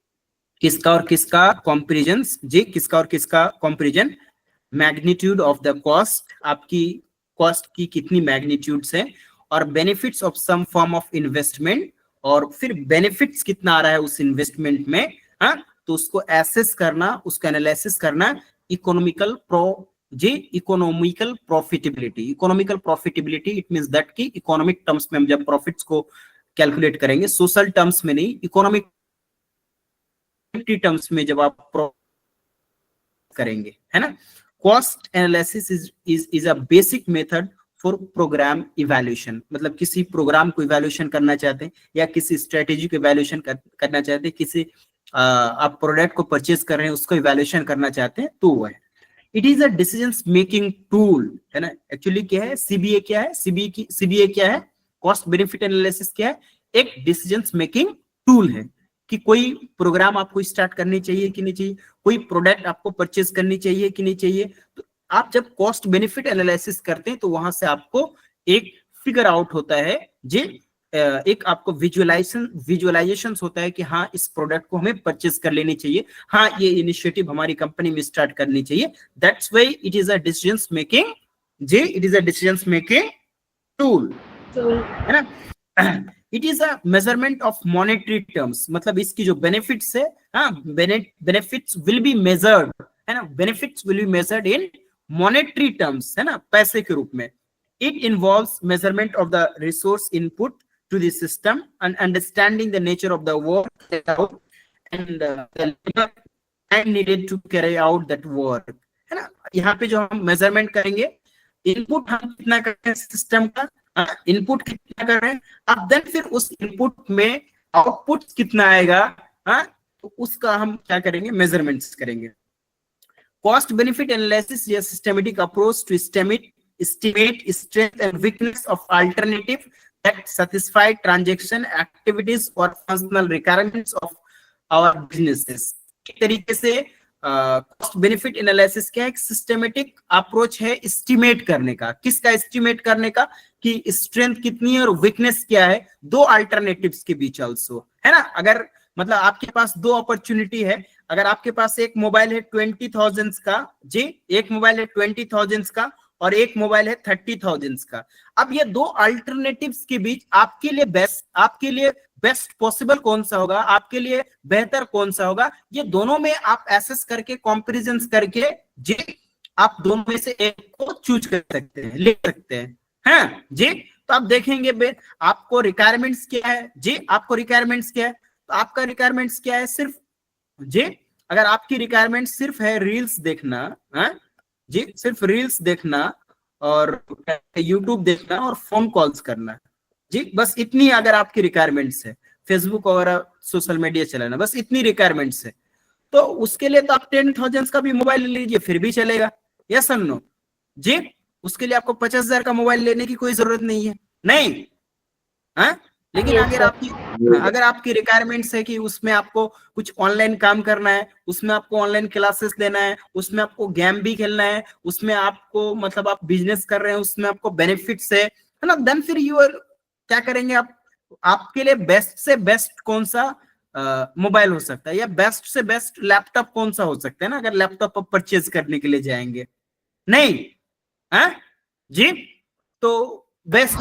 किसका और किसका कंपैरिजन जी, किसका और किसका comparison, magnitude of the cost, आपकी cost की कितनी मैग्नीट्यूड्स है, और benefits of some form of investment, और फिर बेनिफिट्स कितना आ रहा है उस इन्वेस्टमेंट में, तो उसको एसेस करना, उसका एनालिसिस करना, economical profitability. Economical profitability it means that कि इकोनॉमिक टर्म्स में हम जब प्रॉफिट्स को कैलकुलेट करेंगे, सोशल टर्म्स में नहीं, इकोनॉमिक टर्म्स में जब आप करेंगे, है ना। Cost analysis is a basic method for program evaluation. मतलब किसी प्रोग्राम को इवैल्यूएशन करना चाहते हैं या किसी स्ट्रेटेजी को इवैल्यूएशन करना चाहते हैं, किसी आप प्रोडक्ट को परचेज कर रहे हैं उसको इवैल्यूएशन करना चाहते हैं, तो वो है। It is a decision making tool, है ना। एक्चुअली क्या है सीबीए, क्या है सीबीए क्या है, कॉस्ट बेनिफिट एनालिसिस क्या है, एक डिसीजन मेकिंग टूल है कि कोई प्रोग्राम आपको स्टार्ट करनी चाहिए कि नहीं चाहिए, कोई प्रोडक्ट आपको परचेज करनी चाहिए कि नहीं चाहिए। तो आप जब कॉस्ट बेनिफिट एनालिसिस करते हैं तो वहां से आपको एक फिगर आउट होता है जी, एक आपको विजुअलाइजेशन होता है कि हाँ इस प्रोडक्ट को हमें परचेज कर लेनी चाहिए, हाँ ये इनिशिएटिव हमारी कंपनी में स्टार्ट करनी चाहिए। That's why it is a decisions making जी, it is a decisions making tool, है ना। It is a measurement of monetary terms, मतलब इसकी जो बेनिफिट्स है, हाँ बेनिफिट्स विल बी मेजर्ड, है ना, benefits will be measured in monetary terms, है ना, पैसे के रूप में। It involves measurement of the resource input to the system and understanding the nature of the work and the labor time needed to carry out that work, है ना। यहाँ पे जो हम मेजरमेंट करेंगे, इनपुट हम कितना कर रहे हैं सिस्टम का, इनपुट कितना कर रहे हैं, अब देन फिर उस इनपुट में आउटपुट कितना आएगा, तो उसका हम क्या करेंगे, मेजरमेंट्स करेंगे। कॉस्ट बेनिफिट एनालिसिस या systematic approach to estimate strength and weakness of alternative that satisfy transaction activities or functional requirements of our businesses। एक तरीके से कॉस्ट बेनिफिट एनालिसिस क्या है, एक सिस्टमेटिक अप्रोच है एस्टिमेट करने का। किसका एस्टिमेट करने का, कि स्ट्रेंथ कितनी है और वीकनेस क्या है दो अल्टरनेटिव्स के बीच ऑल्सो, है ना। अगर मतलब आपके पास दो अपॉर्चुनिटी है, अगर आपके पास एक मोबाइल है 20,000 का जी, एक मोबाइल है 20,000 का और एक मोबाइल है 30,000 का, अब ये दो अल्टरनेटिव्स के बीच आपके लिए बेस्ट पॉसिबल कौन सा होगा, आपके लिए बेहतर कौन सा होगा, ये दोनों में आप एसेस करके कंपैरिजन करके जी आप दोनों में से एक को चूज कर सकते हैं, ले सकते हैं जी। तो आप देखेंगे आपको रिक्वायरमेंट्स क्या है जी, आपको रिक्वायरमेंट्स क्या है, तो आपका रिक्वायरमेंट्स क्या है, सिर्फ जी अगर आपकी रिक्वायरमेंट सिर्फ है रील्स देखना, जी सिर्फ रील्स देखना और यूट्यूब देखना और फोन कॉल्स करना जी, बस इतनी अगर आपकी रिक्वायरमेंट्स है, फेसबुक वगैरह सोशल मीडिया चलाना, बस इतनी रिक्वायरमेंट्स है, तो उसके लिए तो आप 10,000 का भी मोबाइल ले लीजिए फिर भी चलेगा, यस और नो जी। उसके लिए आपको 50,000 का मोबाइल लेने की कोई जरूरत नहीं है, नहीं लेकिन अगर आपकी रिक्वायरमेंट्स है कि उसमें आपको कुछ ऑनलाइन काम करना है, उसमें आपको ऑनलाइन क्लासेस लेना है, उसमें आपको गेम भी खेलना है, उसमें आपको मतलब आप बिजनेस कर रहे हैं, उसमें आपको बेनिफिट्स है ना, देन फिर क्या करेंगे आप, आपके लिए बेस्ट से बेस्ट कौन सा मोबाइल हो सकता है या बेस्ट से बेस्ट लैपटॉप कौन सा हो सकता है ना, अगर लैपटॉप आप परचेज करने के लिए जाएंगे, नहीं जी, तो बेस्ट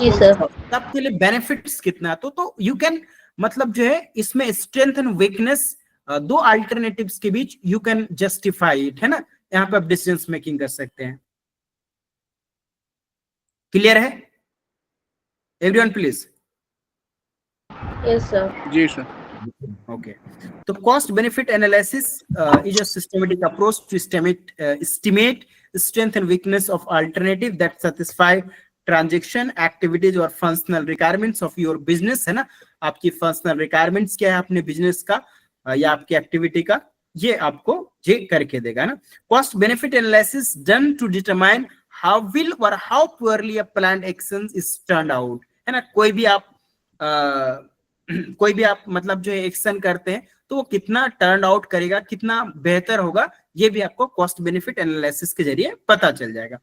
आपके लिए बेनिफिट्स कितना, तो यू कैन मतलब जो है इसमें स्ट्रेंथ एंड वीकनेस दो अल्टरनेटिव्स के बीच यू कैन जस्टिफाई इट, है ना, यहाँ पे आप डिसीजन मेकिंग कर सकते हैं। क्लियर है एवरीवन प्लीज? Yes sir. जी sir. Okay, so cost benefit analysis is a systematic approach to estimate strength and weakness of alternative that satisfy transaction activities or functional requirements of your business, है ना। आपकी functional requirements क्या है अपने business का या आपकी activity का, ये आपको ये करके देगा ना। Cost benefit analysis done to determine how well or how poorly a planned action is turned out, है ना। कोई भी आप मतलब जो एक्शन करते हैं तो वो कितना टर्न आउट करेगा, कितना बेहतर होगा, ये भी आपको कॉस्ट बेनिफिट एनालिसिस के जरिए पता चल जाएगा।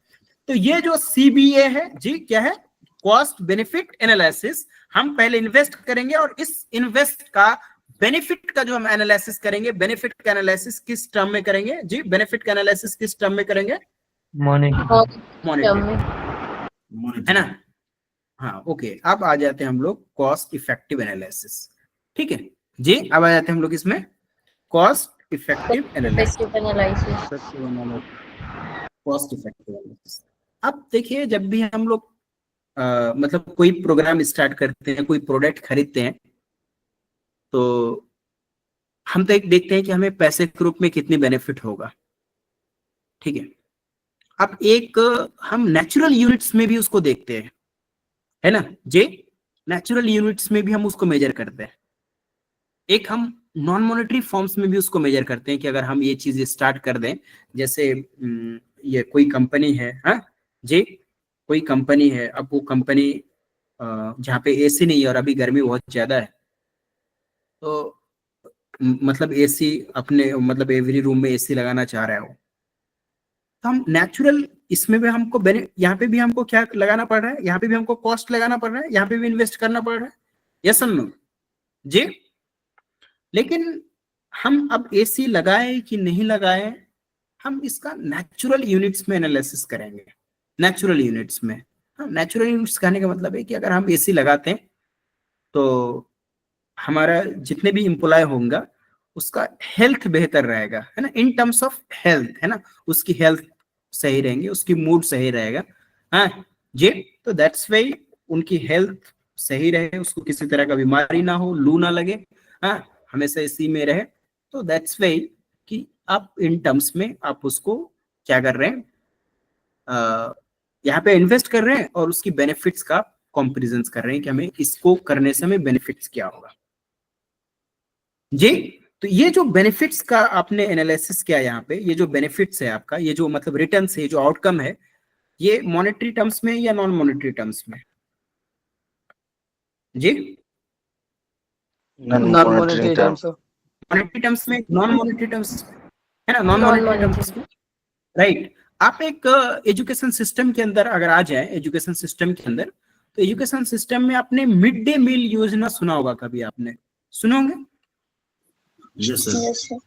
तो ये जो CBA है जी, क्या है, कॉस्ट बेनिफिट एनालिसिस। हम पहले इन्वेस्ट करेंगे और इस इन्वेस्ट का बेनिफिट का जो हम एनालिसिस करेंगे, बेनिफिट का एनालिसिस किस टर्म में करेंगे जी, बेनिफिट का एनालिसिस किस टर्म में करेंगे, मॉनेटरी, है ना। हाँ ओके, अब आ जाते हैं हम लोग कॉस्ट इफेक्टिव एनालिसिस, ठीक है जी। अब आ जाते हैं हम लोग इसमें cost effective analysis. Cost effective analysis, अब देखिए जब भी हम लोग मतलब कोई प्रोग्राम स्टार्ट करते हैं, कोई प्रोडक्ट खरीदते हैं, तो हम तो एक देखते हैं कि हमें पैसे के रूप में कितनी बेनिफिट होगा, ठीक है। अब एक हम नेचुरल यूनिट्स में भी उसको देखते हैं, है ना जी, नेचुरल यूनिट्स में भी हम उसको मेजर करते हैं। एक हम नॉन मॉनेटरी फॉर्म्स में भी उसको मेजर करते हैं कि अगर हम ये चीज स्टार्ट कर दें, जैसे ये कोई कंपनी है जी, कोई कंपनी है, अब वो कंपनी जहाँ पे AC नहीं है और अभी गर्मी बहुत ज्यादा है, तो मतलब AC अपने मतलब एवरी रूम में AC लगाना चाह रहा है वो, तो हम नेचुरल इसमें भी हमको यहाँ पे भी हमको क्या लगाना पड़ रहा है, यहाँ पे भी हमको कॉस्ट लगाना पड़ रहा है, यहाँ पे भी इन्वेस्ट करना पड़ रहा है, यस और नो जी। लेकिन हम अब एसी लगाए कि नहीं लगाए, हम इसका नेचुरल यूनिट्स में एनालिसिस करेंगे, नेचुरल यूनिट्स में। हाँ, नेचुरल यूनिट्स कहने का मतलब है कि अगर हम एसी लगाते हैं तो हमारा जितने भी एम्प्लॉय होंगे उसका हेल्थ बेहतर रहेगा, है ना, इन टर्म्स ऑफ हेल्थ, है ना, उसकी हेल्थ सही रहेंगे, उसकी मूड सही रहेगा, हाँ जी। तो दैट्स वाई उनकी हेल्थ सही रहे, उसको किसी तरह का बीमारी ना हो, लू ना लगे, हाँ, हमेशा इसी में रहे। तो दैट्स वाई कि आप इन टर्म्स में आप उसको क्या कर रहे हैं, यहाँ पे इन्वेस्ट कर रहे हैं और उसकी बेनिफिट्स का कंपैरिजन कर रहे हैं कि हमें इसको करने से हमें बेनिफिट्स क्या होगा जी। तो ये जो बेनिफिट्स का आपने एनालिसिस किया यहाँ पे, ये जो बेनिफिट्स है आपका, ये जो मतलब रिटर्न्स है, जो आउटकम है, ये मॉनेटरी टर्म्स में या नॉन मॉनेटरी टर्म्स में जी? Non monetary terms, monetary terms में, नॉन मॉनेटरी टर्म्स है ना, नॉन मॉनेटरी टर्म्स में, राइट। आप एक एजुकेशन सिस्टम के अंदर अगर आ जाए, एजुकेशन सिस्टम के अंदर, तो एजुकेशन सिस्टम में आपने मिड डे मील योजना सुना होगा, कभी आपने सुना होगा? Yes sir.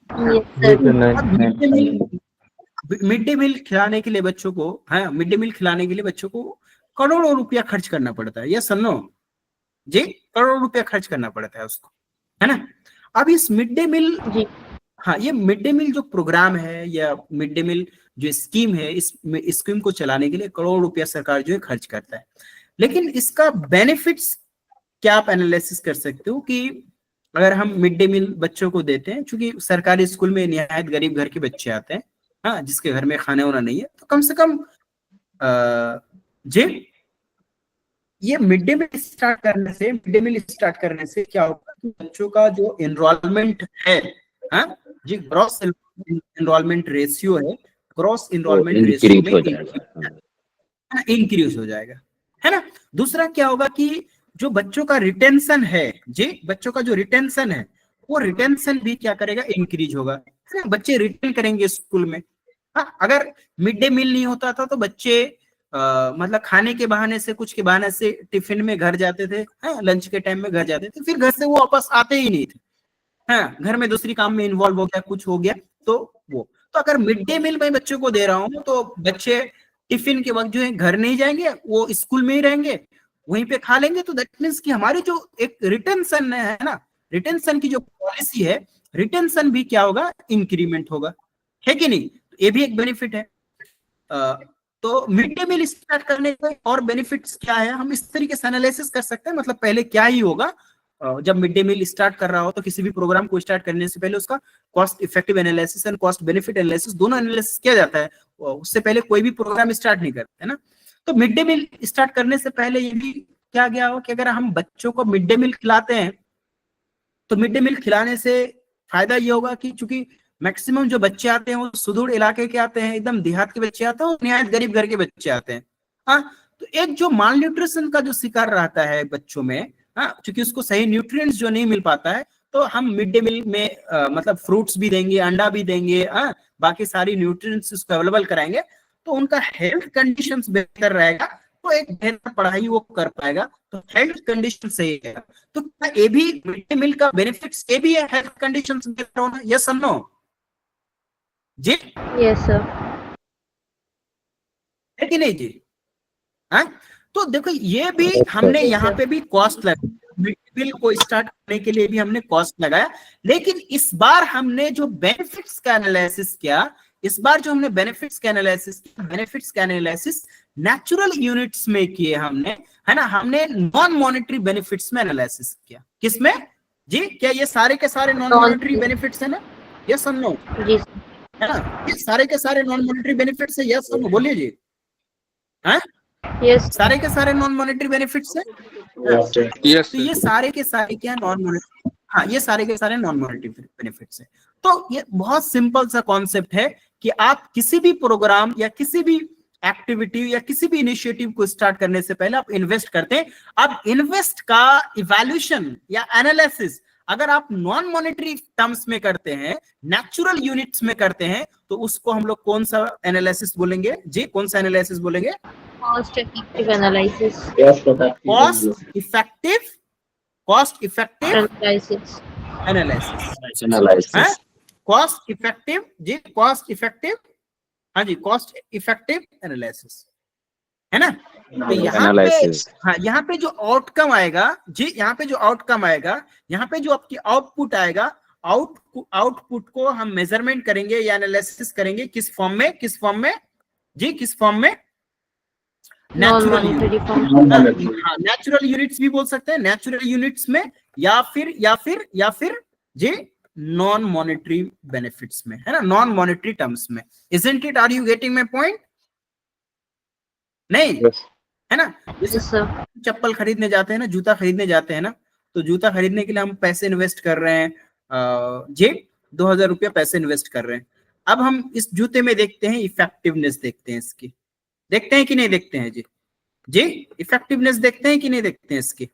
Mid day meal खिलाने के लिए बच्चों को, हाँ, मिड डे मील खिलाने के लिए बच्चों को करोड़ों रुपया खर्च करना पड़ता है, ये सुनो जी, करोड़ों रुपया खर्च करना पड़ता है उसको, है ना। अब इस मिड डे मील, हाँ, ये मिड डे मील जो प्रोग्राम है या मिड डे मील जो स्कीम है, इस स्कीम को चलाने के लिए करोड़ रुपया सरकार जो है खर्च करता है। लेकिन इसका बेनिफिट्स क्या आप एनालिसिस कर सकते हो कि अगर हम मिड डे मील बच्चों को देते हैं, क्योंकि सरकारी स्कूल में निहायत गरीब घर के बच्चे आते हैं, हाँ, जिसके घर में खाने वाना नहीं है, तो कम से कम जी ये मिड डे मील स्टार्ट करने से क्या होगा कि बच्चों का जो एनरोलमेंट है, हाँ जी, ग्रॉस एनरोलमेंट रेशियो है, ग्रॉस एनरोलमेंट रेशियो में इंक्रीज हो जाएगा, है ना। दूसरा क्या होगा कि जो बच्चों का रिटेंशन है जी, बच्चों का जो रिटेंशन है, वो रिटेंशन भी क्या करेगा, इंक्रीज होगा, है ना। बच्चे रिटेन करेंगे स्कूल में। हाँ, अगर मिड डे मील नहीं होता था तो बच्चे मतलब खाने के बहाने से, कुछ के बहाने से टिफिन में घर जाते थे, हाँ, लंच के टाइम में घर जाते थे, फिर घर से वो वापस आते ही नहीं थे, हाँ, घर में दूसरी काम में इन्वॉल्व हो गया, कुछ हो गया, तो वो, तो अगर मिड डे मील मैं बच्चों को दे रहा हूँ तो बच्चे टिफिन के वक्त जो है घर नहीं जाएंगे, वो स्कूल में ही रहेंगे, वहीं पे खा लेंगे। तो दैट मीन्स कि हमारी जो एक रिटेंशन है ना, रिटेंशन की जो पॉलिसी है, रिटेंशन भी क्या होगा, इंक्रीमेंट होगा, है कि नहीं। ये भी एक बेनिफिट है। तो मिड डे मील स्टार्ट करने के और बेनिफिट्स क्या है, हम इस तरीके से एनालिसिस कर सकते हैं। मतलब पहले क्या ही होगा, जब मिड डे मील स्टार्ट कर रहा हो तो किसी भी प्रोग्राम को स्टार्ट करने से पहले उसका cost effective analysis and cost benefit analysis दोनों एनालिसिस किया जाता है। उससे पहले कोई भी प्रोग्राम स्टार्ट नहीं करते, है ना। तो मिड डे मील स्टार्ट करने से पहले ये भी क्या गया हो कि अगर हम बच्चों को मिड डे मील खिलाते हैं तो मिड डे मील खिलाने से फायदा ये होगा कि चूंकि मैक्सिमम जो बच्चे आते हैं वो सुदूर इलाके के आते हैं, एकदम देहात के बच्चे आते हैं, निहायत गरीब घर के बच्चे आते हैं, हाँ। तो एक जो माल न्यूट्रिशन का जो शिकार रहता है बच्चों में, हाँ, क्योंकि उसको सही न्यूट्रिएंट्स जो नहीं मिल पाता है, तो हम मिड डे मील में मतलब फ्रूट्स भी देंगे, अंडा भी देंगे, हाँ, बाकी सारी न्यूट्रिएंट्स उसको अवेलेबल कराएंगे, तो उनका हेल्थ कंडीशंस बेहतर रहेगा, तो एक बेहतर पढ़ाई वो कर पाएगा। तो हेल्थ कंडीशन सही है, तो क्या ये भी मिड डे मील का बेनिफिट्स ये भी है, हेल्थ कंडीशंस बेहतर होना, यस और नो जी? Yes sir. है कि नहीं जी? हाँ, तो देखो ये भी हमने यहाँ पे भी कॉस्ट लगाया, मिड डे मील को स्टार्ट करने के लिए भी हमने कॉस्ट लगाया। लेकिन इस बार हमने जो बेनिफिट्स का एनालिसिस किया, इस बार जो हमने बेनिफिट्स का एनालिसिस नेचुरल यूनिट्स में किए हमने, है ना। हमने नॉन मॉनेटरी बेनिफिट्स में एनालिसिस किया। किसमें जी? क्या ये सारे के सारे नॉन मॉनेटरी बेनिफिट्स है ना, यस और नो जी है ना? ये सारे के सारे नॉन मॉनेटरी बेनिफिट्स है, यस और नो बोलिए जी। हाँ, यस सारे के सारे नॉन मॉनेटरी बेनिफिट्स है। यस तो ये सारे के सारे क्या नॉन मॉनेटरी, हाँ, ये सारे के सारे नॉन मॉनेटरी बेनिफिट्स है। तो ये बहुत सिंपल सा कॉन्सेप्ट है कि आप किसी भी प्रोग्राम या किसी भी एक्टिविटी या किसी भी इनिशिएटिव को स्टार्ट करने से पहले आप इन्वेस्ट करते हैं। अब इन्वेस्ट का इवैल्यूएशन या एनालिसिस अगर आप नॉन मॉनेटरी टर्म्स में करते हैं, नेचुरल यूनिट्स में करते हैं, तो उसको हम लोग कौन सा एनालिसिस बोलेंगे जी? कौन सा एनालिसिस बोलेंगे? Cost effective analysis. Cost effective Analysis. Analysis. Cost effective जी, कॉस्ट इफेक्टिव, हाँ जी, कॉस्ट इफेक्टिव एनालिसिस, है ना? तो यहाँ पे, हाँ, यहाँ पे जो आउटकम आएगा जी, यहाँ पे जो आउटकम आएगा, यहाँ पे जो आपकी आउटपुट आएगा, आउटपुट को हम मेजरमेंट करेंगे या एनालिसिस करेंगे किस फॉर्म में? किस फॉर्म में जी? किस फॉर्म में? नेचुरल यूनिट्स भी बोल सकते हैं, नेचुरल यूनिट्स में, या फिर जी नॉन मॉनेटरी बेनिफिट्स में, है ना, नॉन मॉनेटरी टर्म्स में। Isn't it? Are you getting my point? नहीं, है ना? Yes, sir. चप्पल खरीदने जाते हैं ना, जूता खरीदने जाते हैं ना, तो जूता खरीदने के लिए हम पैसे इन्वेस्ट कर रहे हैं, जी 2000 रुपया पैसे इन्वेस्ट कर रहे हैं। अब हम इस जूते में देखते हैं इफेक्टिवनेस, देखते हैं इसकी, देखते हैं कि नहीं देखते हैं जी? जी इफेक्टिवनेस देखते हैं कि नहीं देखते हैं इसकी?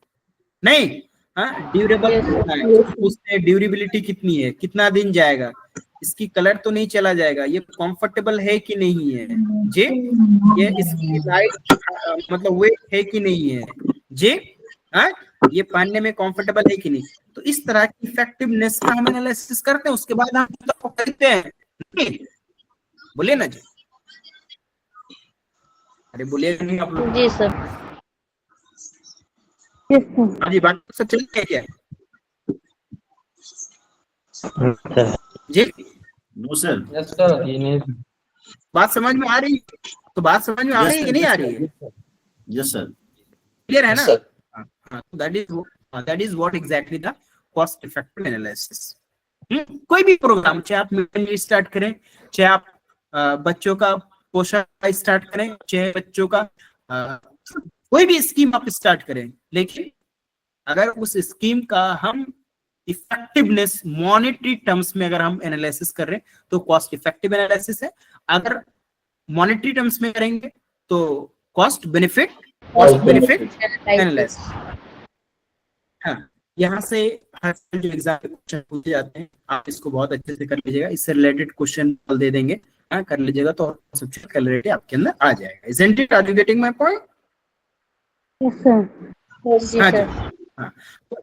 नहीं, हाँ, ड्यूरेबल कितना है, उसमें ड्यूरेबिलिटी कितनी है, कितना दिन जाएगा, इसकी कलर तो नहीं चला जाएगा, ये कंफर्टेबल है कि नहीं है जी, ये इसकी लाइट मतलब वेट है कि नहीं है जी, हाँ, ये पहनने में कंफर्टेबल है कि नहीं। तो इस तरह की इफेक्टिवनेस का हम एनालिसिस करते हैं, उसके बाद हम तो खरीदते हैं। बोलिए ना जी, अरे बोलिए नहीं आप लोग जी सर। हाँ जी, बात सब चल रही है क्या जी? No sir. Yes sir. बात समझ में आ रही है? तो बात समझ में आ रही है कि नहीं आ रही है? Yes sir. क्लियर है ना? हाँ, that is what exactly the cost effective analysis. कोई भी प्रोग्राम, चाहे आप मिशन स्टार्ट करें, चाहे आप बच्चों का पोषण स्टार्ट करें, चाहे बच्चों का कोई भी स्कीम आप स्टार्ट करें, लेकिन अगर उस स्कीम का हम इफेक्टिवनेस मॉनेटरी टर्म्स में अगर हम एनालिसिस कर रहे हैं तो कॉस्ट इफेक्टिव एनालिसिस है। अगर मॉनेटरी टर्म्स में करेंगे तो कॉस्ट बेनिफिट एनालिसिस। हाँ, यहाँ से हर जो एग्जाम में क्वेश्चन पूछे जाते हैं, आप इसको बहुत अच्छे से कर लीजिएगा, इससे रिलेटेड क्वेश्चन दे देंगे, हाँ, कर लीजिएगा तो सब चीज क्लैरिटी आपके अंदर आ जाएगा। Isn't it? Are you getting my point? Yes sir. Yes sir. हाँ, तो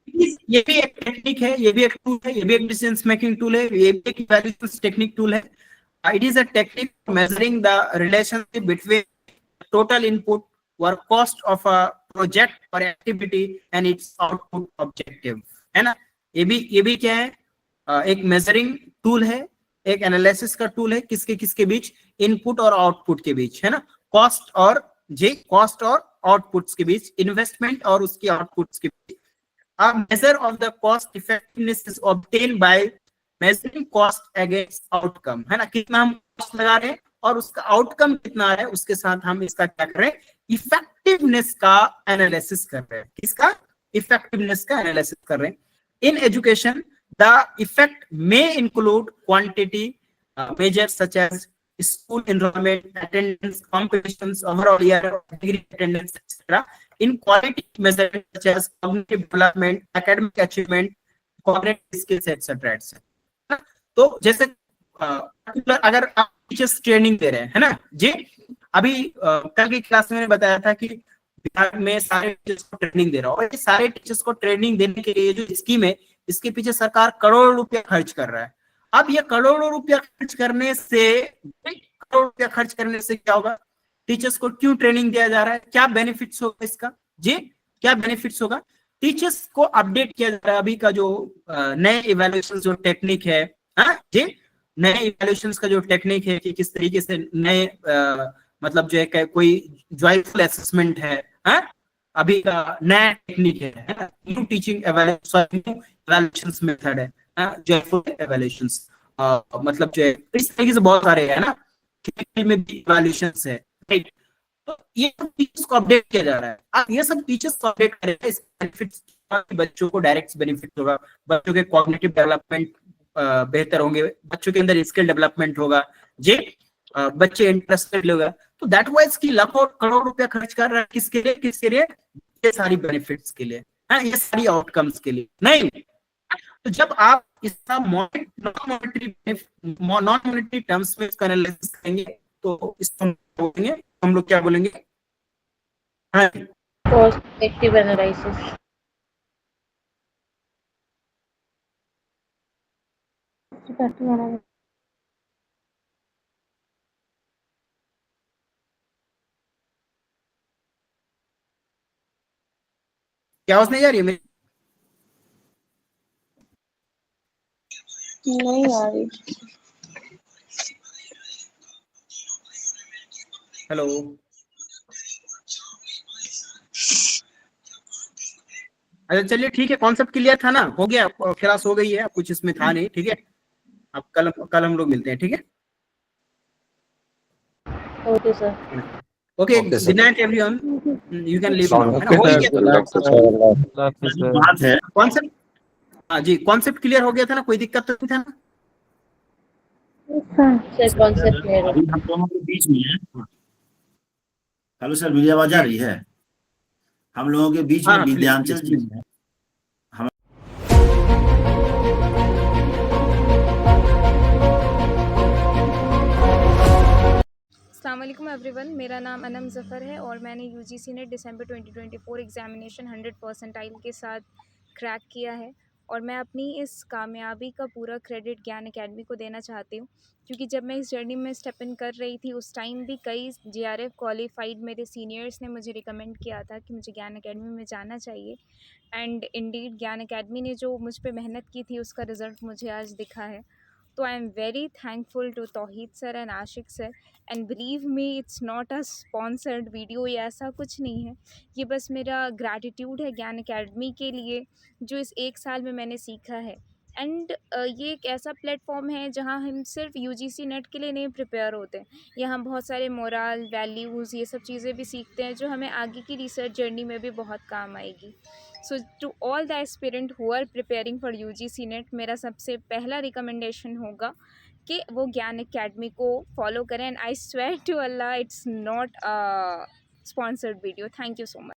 ये भी एक टेक्निक है, ये भी एक टूल है, ये भी एक डिसीजन मेकिंग टूल है, ये भी एक इवैल्यूएशन टेक्निक टूल है। It is a technique for measuring the relationship between total input or cost of a project or activity and its output objective, है ना? ये भी क्या है? एक मेजरिंग टूल है, एक एनालिसिस का टूल है, किसके बीच? इनपुट और आउटपुट के बीच, है ना? कॉस्ट और आउटपुट्स के बीच, इन्वेस्टमेंट और उसकी आउटपुट्स के बीच। A measure of the cost effectiveness is obtained by measuring cost against outcome, है ना? कितना हम कॉस्ट लगा रहे हैं और उसका आउटकम कितना है, उसके साथ हम इसका क्या कर रहे हैं? इफेक्टिवनेस का एनालिसिस कर रहे हैं। किसका? इफेक्टिवनेस का एनालिसिस कर रहे हैं। In education the effect may include quantity measures such as school enrollment, attendance, competitions, overall year degree attendance, etc. In quality measures such as cognitive development, academic achievement, cognitive skills, etc. etc. तो जैसे अगर आप teachers training दे रहे हैं, है ना जी? अभी कल की क्लास में मैंने बताया था कि बिहार में सारे टीचर्स को ट्रेनिंग दे रहा हूँ, और ये सारे टीचर्स को ट्रेनिंग देने के लिए जो स्कीम है, इसके पीछे सरकार करोड़ों रुपया खर्च कर रहा है। अब ये करोड़ों रुपया खर्च करने से क्या होगा? टेचर्स को क्यों ट्रेनिंग दिया जा रहा है? क्या बेनिफिट्स होगा इसका जी? क्या बेनिफिट्स होगा? टीचर्स को अपडेट किया जा रहा है। अभी का जो नए इवैल्यूएशन जो टेक्निक है, हाँ जी, नए इवैल्यूएशन का जो टेक्निक है कि किस तरीके से नए मतलब जो है कोई जॉयफुल असेसमेंट है, हाँ, अभी का नया टेक्निक है, न्यू टीचिंग इवैल्यूएशंस मेथड है, जॉयफुल इवैल्यूएशंस, मतलब जो है इस तरीके से बहुत सारे है ना, में भी इवैल्यूएशंस है, राइट? तो ये सब टीचर्स को अपडेट किया जा रहा है। आप ये सब टीचर्स को अपडेट करेंगे, इस बेनिफिट्स बच्चों को डायरेक्ट बेनिफिट होगा, बच्चों के कॉग्निटिव डेवलपमेंट बेहतर होंगे, बच्चों के अंदर स्किल डेवलपमेंट होगा जी, बच्चे इंटरेस्टेड होगा। तो दैट वाइज की लाखों करोड़ रुपया खर्च कर रहा है किसके लिए? ये सारी बेनिफिट्स के लिए, ये सारी आउटकम्स के लिए नहीं। तो जब आप इसका नॉन मॉनेटरी टर्म्स में इसका एनालिसिस करेंगे तो इसको हम लोग क्या बोलेंगे? हाँ, Cost effective analysis. क्या आवाज नहीं जा रही है मेरी? नहीं आ रही। हेलो, अच्छा चलिए ठीक है, कॉन्सेप्ट क्लियर था ना, हो गया, क्लास हो गई है, अब कुछ इसमें था नहीं, ठीक है। अब कल हम लोग मिलते हैं, ठीक है। Okay, sir. Okay, Okay, sir. Good night everyone, you can leave now, है ना? Okay, हो ही sir. गया Good luck, sir. जो बात है कॉन्सेप्ट। हाँ जी, कॉन्सेप्ट क्लियर हो गया था ना, कोई दिक्कत तो नहीं था ना? Sir, concept clear है। अभी हम दोनों के बीच में है। हेलो सर, मेरी आवाज आ रही है? हम लोगों के बीच में हाँ, विद्यांचल जी प्लीज। हैं। अस्सलाम वालेकुम एवरीवन, मेरा नाम अनम ज़फ़र है और मैंने यूजीसी नेट दिसंबर 2024 एग्ज़ामिनेशन 100 परसेंटाइल के साथ क्रैक किया है और मैं अपनी इस कामयाबी का पूरा क्रेडिट ज्ञान एकेडमी को देना चाहती हूँ, क्योंकि जब मैं इस जर्नी में स्टेप इन कर रही थी उस टाइम भी कई जीआरएफ क्वालिफाइड मेरे सीनियर्स ने मुझे रिकमेंड किया था कि मुझे ज्ञान एकेडमी में जाना चाहिए। एंड इंडीड ज्ञान एकेडमी ने जो मुझ पे मेहनत की थी उसका रिज़ल्ट मुझे आज दिखा है। तो I am very thankful to Tauheed sir and Ashiq sir, and believe me it's not a sponsored video या ऐसा कुछ नहीं है, ये बस मेरा ग्रैटिट्यूड है ज्ञान एकेडमी के लिए जो इस 1 साल में मैंने सीखा है। एंड ये एक ऐसा प्लेटफॉर्म है जहाँ हम सिर्फ यूजीसी नेट के लिए नहीं प्रिपेयर होते हैं, यहाँ बहुत सारे मोरल वैल्यूज़ ये सब चीज़ें भी सीखते हैं जो हमें आगे की रिसर्च जर्नी में भी बहुत काम आएगी। So to all the aspirant who are preparing for UGC NET, मेरा सबसे पहला रिकमेंडेशन होगा कि वो ज्ञान एकेडमी को फॉलो करें, and I swear to Allah it's not a sponsored video. Thank you so much.